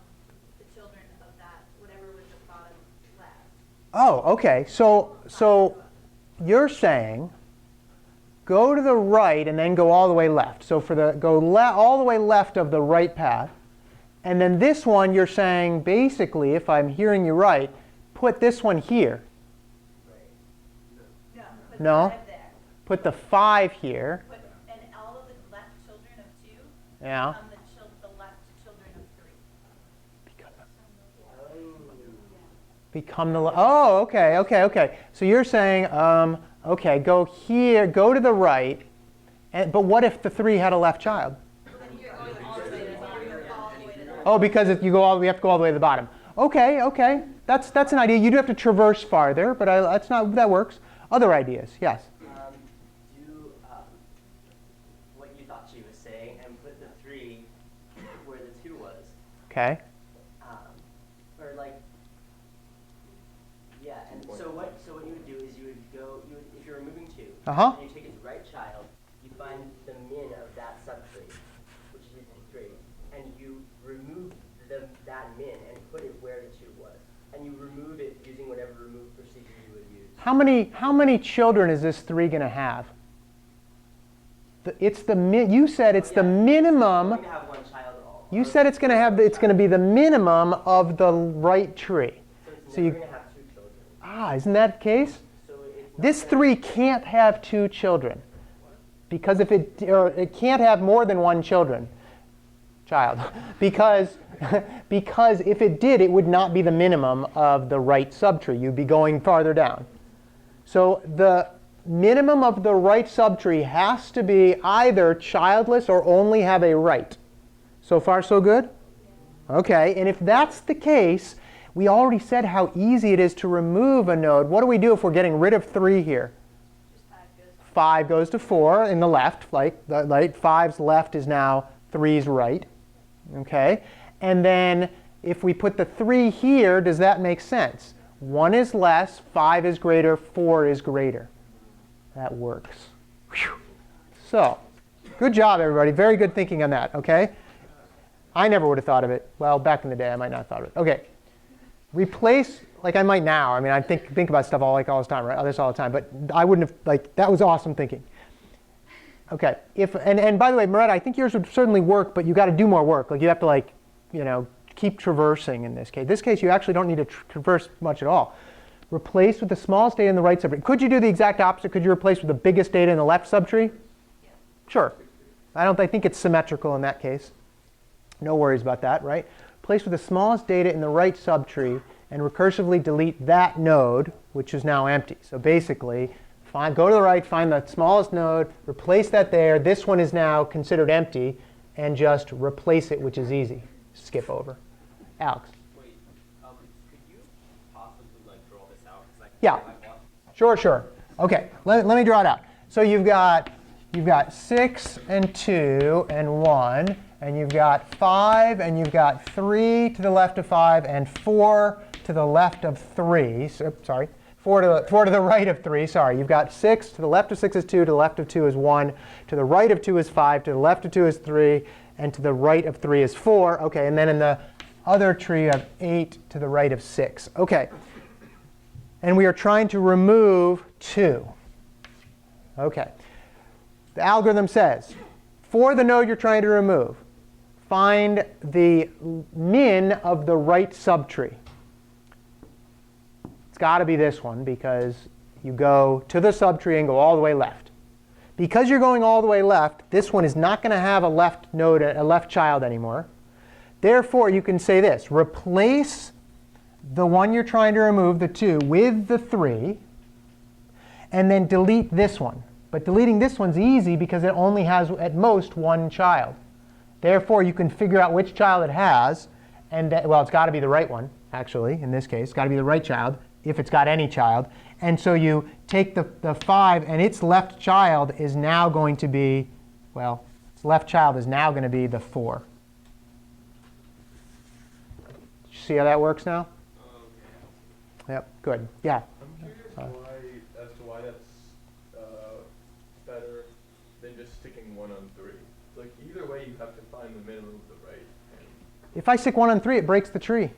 the children of that, whatever was the bottom left. Oh, okay. So you're saying go to the right and then go all the way left. So all the way left of the right path. And then this one, you're saying basically, if I'm hearing you right, put this one here. No. Put No? the 5 there. Put the 5 here. And all of the left children of 2 Yeah. become the left children of 3. Become the. Oh, okay. So you're saying, okay, go here, go to the right. But what if the 3 had a left child? Then you're going all the way to the bottom. You're all the way to the bottom. Oh, because if we have to go all the way to the bottom. Okay. That's an idea. You do have to traverse farther, but that works. Other ideas, yes. Do what you thought she was saying and put the 3 where the 2 was. Okay. Or like, yeah. And so what you would do is if you're removing 2, Uh-huh. and you take its right child, you find the min of that subtree, which is equal to 3, and you remove that min and put it where the 2 was, and you remove it using whatever remove procedure you would use. How many children is this 3 going to have? You said it's the minimum. It's going to have one child all. You said it's going to be the minimum of the right tree. So it's so never you- going to have 2 children. Isn't that the case? So it's not This gonna- 3 can't have 2 children, because it can't have more than 1 child, because if it did, it would not be the minimum of the right subtree. You'd be going farther down. So the minimum of the right subtree has to be either childless or only have a right. So far, so good? Okay, and if that's the case, we already said how easy it is to remove a node. What do we do if we're getting rid of 3 here? Just 5 goes. 5 goes to 4 in the left, like 5's left is now 3's right. Okay, and then if we put the 3 here, does that make sense? 1 is less, 5 is greater, 4 is greater. That works. Whew. So, good job, everybody. Very good thinking on that, okay? I never would have thought of it. Well, back in the day, I might not have thought of it. Okay. Replace, like I might now. I mean, I think about stuff all the time, right? This all the time. But I wouldn't have, that was awesome thinking. Okay. And by the way, Moretta, I think yours would certainly work, but you got to do more work. Like you have to keep traversing in this case. In this case, you actually don't need to traverse much at all. Replace with the smallest data in the right subtree. Could you do the exact opposite? Could you replace with the biggest data in the left subtree? Yeah. Sure. I think it's symmetrical in that case. No worries about that, right? Replace with the smallest data in the right subtree and recursively delete that node, which is now empty. So basically, go to the right, find the smallest node, replace that there. This one is now considered empty, and just replace it, which is easy. Skip over. Alex. Wait, quickly like draw this out? 'Cause I Yeah. I watched Sure, sure. Okay, let me draw it out. So you've got 6 and 2 and 1, and you've got 5, and you've got 3 to the left of 5, and 4 to the left of 3. So, sorry, 4 to the right of 3. Sorry, you've got 6 to the left of 6 is 2, to the left of 2 is 1, to the right of 2 is 5, to the left of 2 is 3, and to the right of 3 is 4. Okay, and then in the other tree you have 8 to the right of 6. Okay. And we are trying to remove 2. Okay. The algorithm says, for the node you're trying to remove, find the min of the right subtree. It's got to be this one because you go to the subtree and go all the way left. Because you're going all the way left, this one is not going to have a left node, a left child anymore. Therefore, you can say this: replace the one you're trying to remove, the 2, with the 3, and then delete this one. But deleting this one's easy because it only has at most one child. Therefore, you can figure out which child it has, and well, it's got to be the right one, actually, in this case. It's got to be the right child, if it's got any child. And so you take the 5, and its left child is now going to be, well, its left child is now going to be the 4. See how that works now? Yep, good. Yeah. I'm curious as to why that's better than just sticking 1 on 3. Like either way, you have to find the minimum of the right. And If I stick 1 on 3, it breaks the tree.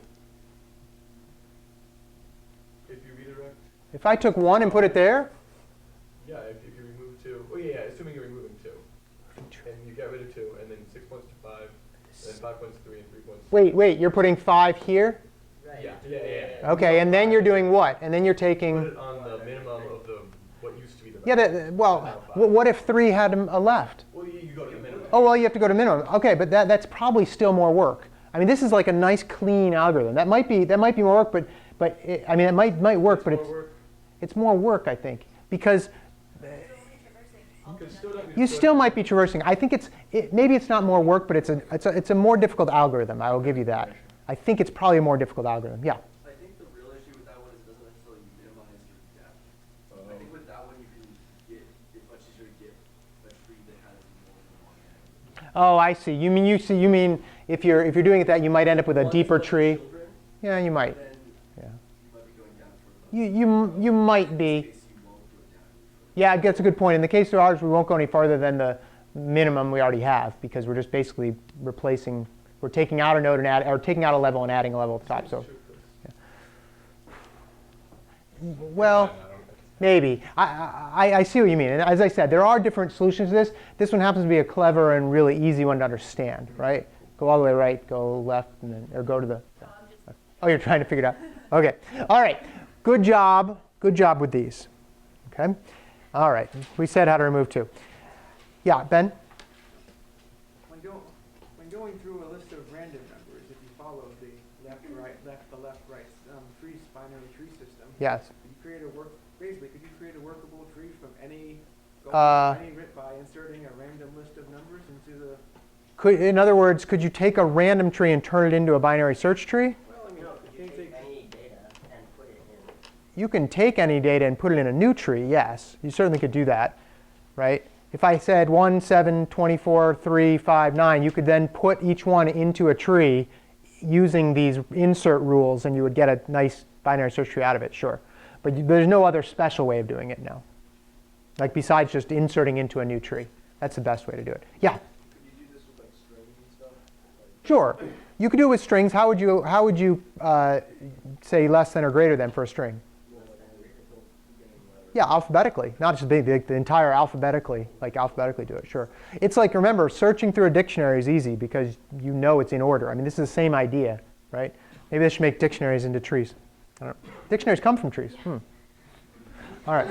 if you redirect, If I took 1 and put it there, yeah, if you remove 2, oh yeah, assuming you're removing 2, and you get rid of 2, and then 6 points to 5, then 5 points to 3, and 3 points. wait, you're putting 5 here? Right. Yeah. Okay, and then you're doing what? And then you're Put taking, it on the minimum of the what used to be the. yeah, well, what if 3 had a left? Well, you go to the minimum. Oh, well, you have to go to minimum. Okay, but that's probably still more work. I mean, this is like a nice, clean algorithm. That might be more work, but I mean, it might work, but it's more work, I think, because you still might be traversing. I think maybe it's not more work, but it's a more difficult algorithm. I will give you that. I think it's probably a more difficult algorithm. Yeah. I think the real issue with that one is it doesn't necessarily minimize your depth. I think with that one you can get, it's much easier to get a tree that has more than one edge. Oh, I see. You mean if you're doing it that, you might end up with a One deeper is tree. children, Yeah, you might. then Yeah. you might be going down further. You might In be. this case, you won't go down further. Yeah, that's a good point. In the case of ours, we won't go any farther than the minimum we already have because we're just basically replacing. We're taking out a node and or taking out a level and adding a level at the top. So, yeah. Well, maybe. I see what you mean. And as I said, there are different solutions to this. This one happens to be a clever and really easy one to understand, right? Go all the way right, go left, and then or go to the. Oh, you're trying to figure it out. Okay. All right. Good job. Good job with these. Okay. All right. We said how to remove 2. Yeah, Ben. When going through a list of random numbers, if you follow the left, right trees, binary tree system, Yes. could you create a workable tree from any by inserting a random list of numbers into the. In other words, could you take a random tree and turn it into a binary search tree? Well, I mean, No, you you can't take take. any data and put it in. You can take any data and put it in a new tree, yes. You certainly could do that, right? If I said 1, 7, 24, 3, 5, 9, you could then put each one into a tree using these insert rules, and you would get a nice binary search tree out of it, sure. But there's no other special way of doing it, no. Like besides just inserting into a new tree. That's the best way to do it. Yeah? Could you do this with like strings and stuff? Like, Sure. You could do it with strings. How would you say less than or greater than for a string? Yeah, alphabetically, not just the entire alphabetically do it, sure. It's like, remember, searching through a dictionary is easy because you know it's in order. I mean, this is the same idea, right? Maybe they should make dictionaries into trees. I don't know. Dictionaries come from trees. All right.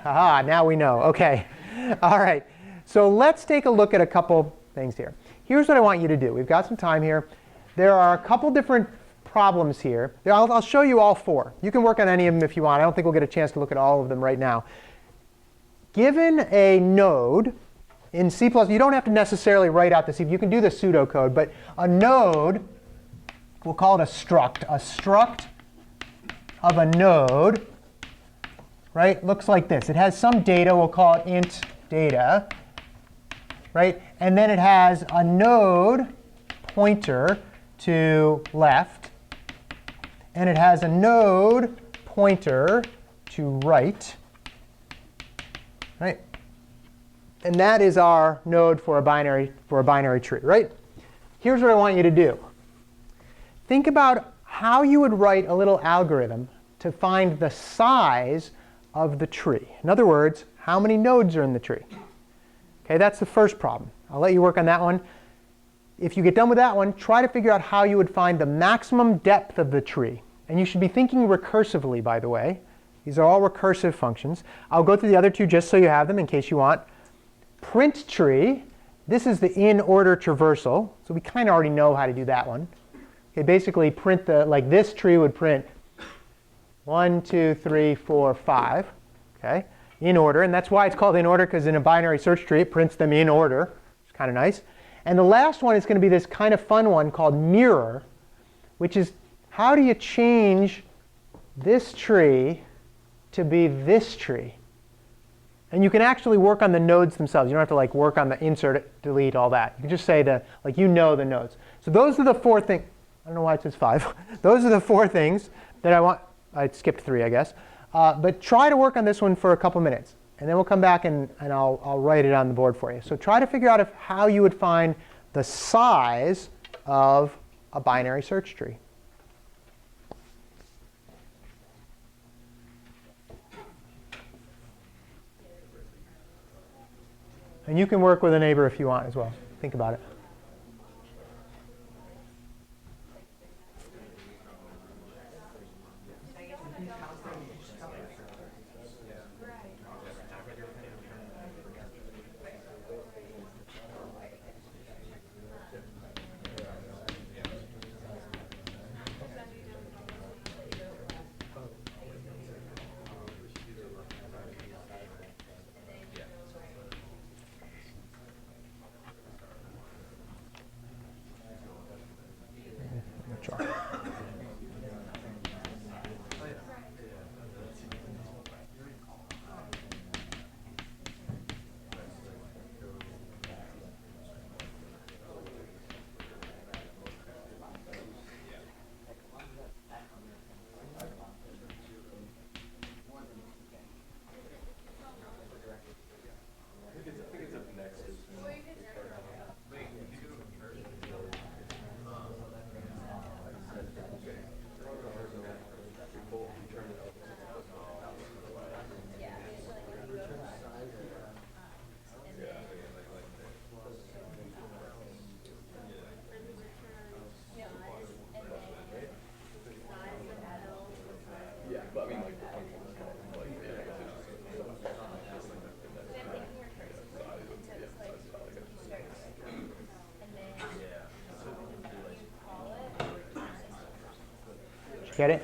Now we know. Okay. All right. So let's take a look at a couple things here. Here's what I want you to do. We've got some time here. There are a couple different problems here. I'll show you all 4. You can work on any of them if you want. I don't think we'll get a chance to look at all of them right now. Given a node in C++, you don't have to necessarily write out the C. You can do the pseudocode, but a node we'll call it a struct. A struct of a node, right, looks like this. It has some data, we'll call it int data, right? And then it has a node pointer to left, and it has a node pointer to right, right? And that is our node for a binary tree, right? Here's what I want you to do. Think about how you would write a little algorithm to find the size of the tree. In other words, how many nodes are in the tree? Okay, that's the first problem. I'll let you work on that one. If you get done with that one, try to figure out how you would find the maximum depth of the tree. And you should be thinking recursively, by the way. These are all recursive functions. I'll go through the other two just so you have them in case you want. Print tree, this is the in-order traversal. So we kind of already know how to do that one. Okay, basically print like this tree would print 1, 2, 3, 4, 5, okay, in order. And that's why it's called in order, because in a binary search tree, it prints them in order. It's kind of nice. And the last one is going to be this kind of fun one called mirror, which is how do you change this tree to be this tree? And you can actually work on the nodes themselves. You don't have to like work on the insert, delete, all that. You can just say like you know the nodes. So those are the 4 things. I don't know why it says 5. Those are the 4 things that I want. I skipped 3, I guess. But try to work on this one for a couple minutes. And then we'll come back and I'll write it on the board for you. So try to figure out how you would find the size of a binary search tree. And you can work with a neighbor if you want as well. Think about it. Get it?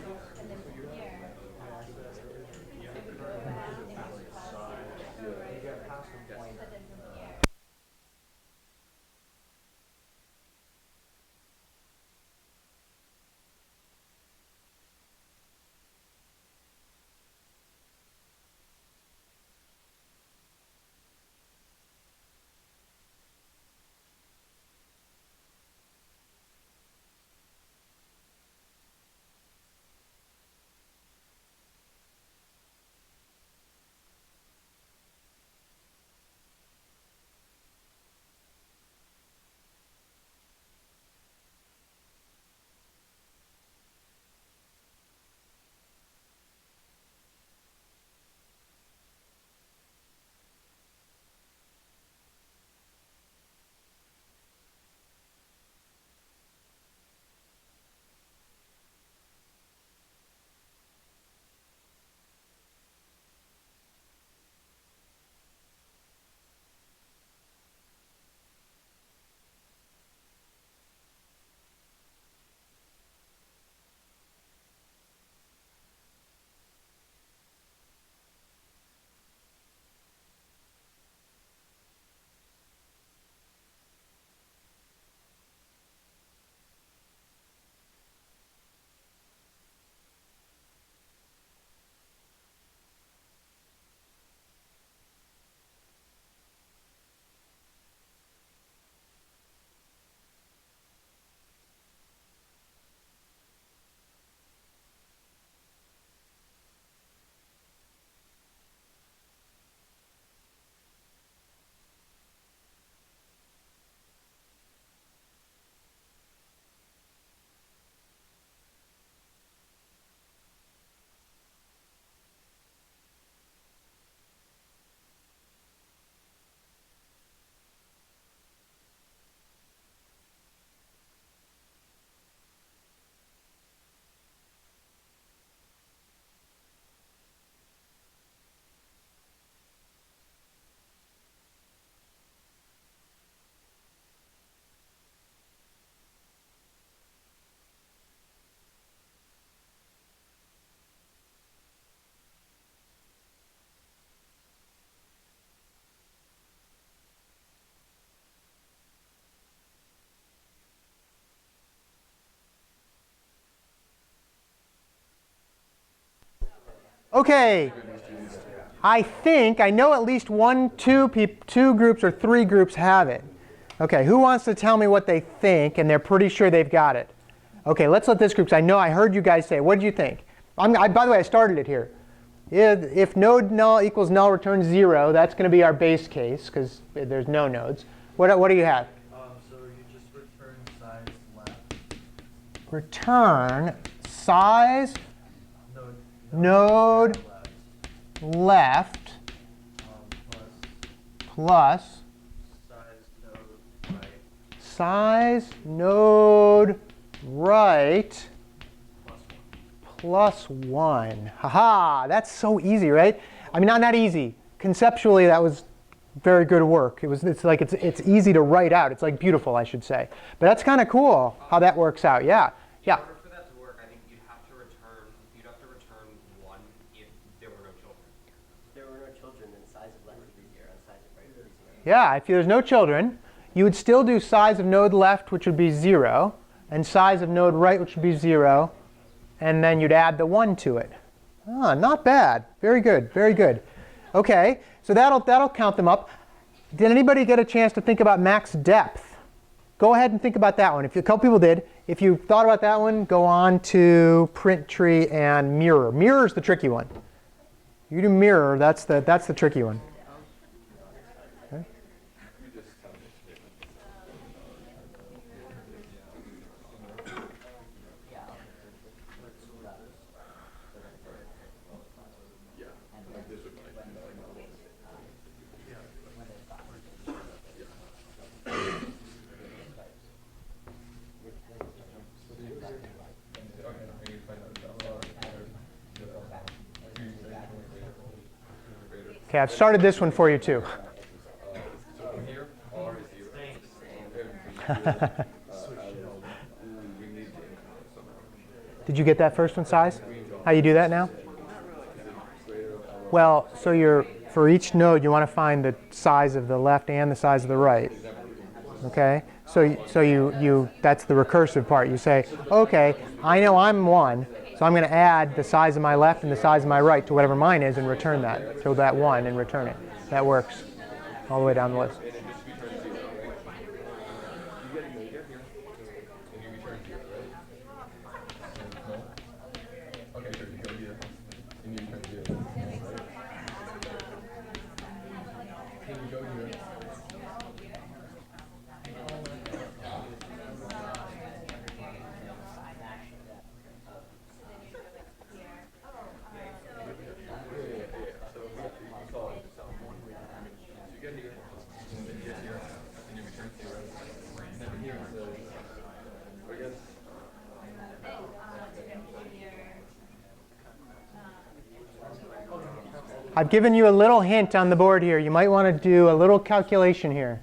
Okay. I know at least two groups or three groups have it. Okay, who wants to tell me what they think and they're pretty sure they've got it? Okay, let's let this group, because I know I heard you guys say it. What did you think? By the way, I started it here. If node null equals null returns 0, that's going to be our base case, because there's no nodes. What do you have? So you just return size left. Return size node left plus size node right plus 1. Haha, that's so easy, right? I mean, not easy. Conceptually, that was very good work. It's easy to write out. It's like beautiful, I should say. But that's kind of cool how that works out. Yeah. In order for that to work, I think you'd have to return 1 if there were no children. If there were no children, then size of left would be 0 and size of right would be 0. Yeah, if there's no children, you would still do size of node left, which would be 0, and size of node right, which would be 0, and then you'd add the 1 to it. Ah, not bad. Very good, very good. Okay, so that'll count them up. Did anybody get a chance to think about max depth? Go ahead and think about that one. If a couple people did, if you thought about that one, go on to print tree and mirror. Mirror's the tricky one. You do mirror, that's the tricky one. Okay. Okay, I've started this one for you too. Did you get that first one, size? How you do that now? Well, so for each node, you want to find the size of the left and the size of the right. Okay? So that's the recursive part. You say, okay, I know I'm 1. So I'm going to add the size of my left and the size of my right to whatever mine is and return that. So that 1 and return it. That works all the way down the list. I've given you a little hint on the board here. You might want to do a little calculation here.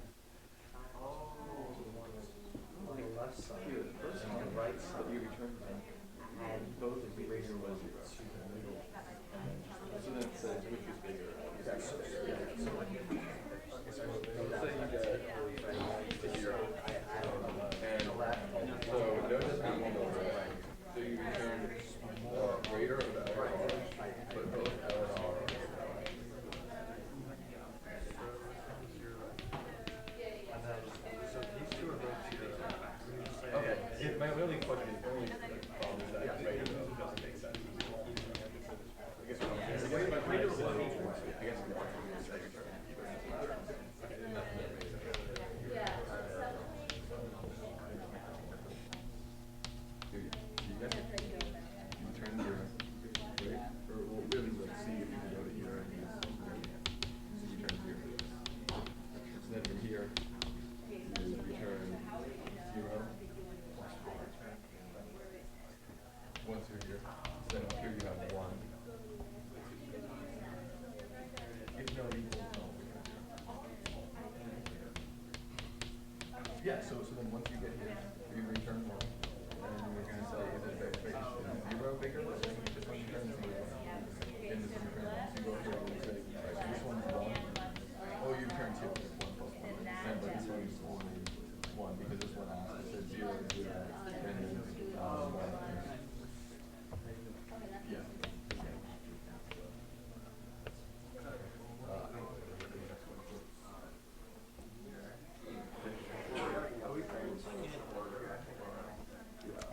Then up here you have 1.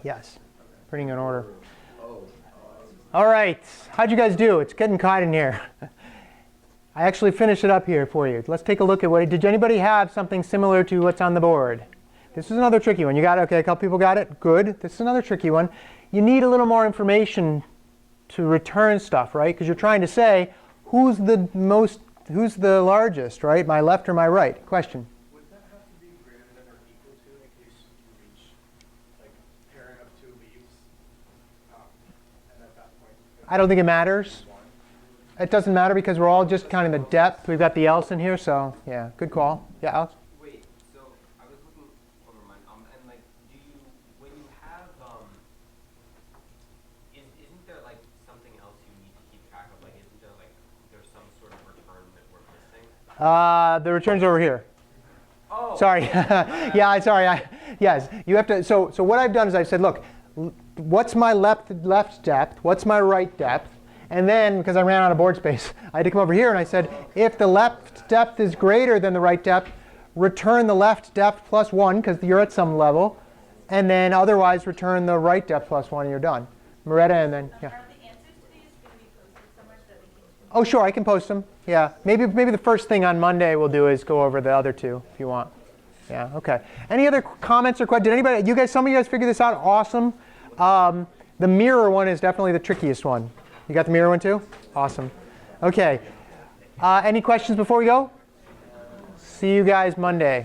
Yes, printing in order. All right, how'd you guys do? It's getting hot in here. I actually finished it up here for you. Let's take a look at what, did anybody have something similar to what's on the board? This is another tricky one. You got it? Okay, a couple people got it. Good. This is another tricky one. You need a little more information to return stuff, right? Because you're trying to say, who's the largest, right? My left or my right? Question. Would that have to be greater than or equal to in case you reach like pairing of two leaves? And at that point, I don't think it matters. It doesn't matter because we're all just counting the depth. We've got the else in here, so yeah, good call. Yeah, Alex? Wait, so I was looking over mine, and like, do you, when you have, isn't there like something else you need to keep track of? Like, isn't there like, there's some sort of return that we're missing? The return's over here. Oh. Sorry. Yeah, sorry. Yes, you have to. So what I've done is I've said, look, what's my left depth? What's my right depth? And then, because I ran out of board space, I had to come over here and I said, if the left depth is greater than the right depth, return the left depth plus 1, because you're at some level. And then otherwise, return the right depth plus 1, and you're done. Moretta, and then, yeah. Are the answers to these going to be posted somewhere so that we can? Oh, sure, I can post them. Yeah, maybe the first thing on Monday we'll do is go over the other two, if you want. Yeah, okay. Any other comments or questions? Did anybody, some of you guys figure this out? Awesome. The mirror one is definitely the trickiest one. You got the mirror one too? Awesome. Okay. Any questions before we go? See you guys Monday.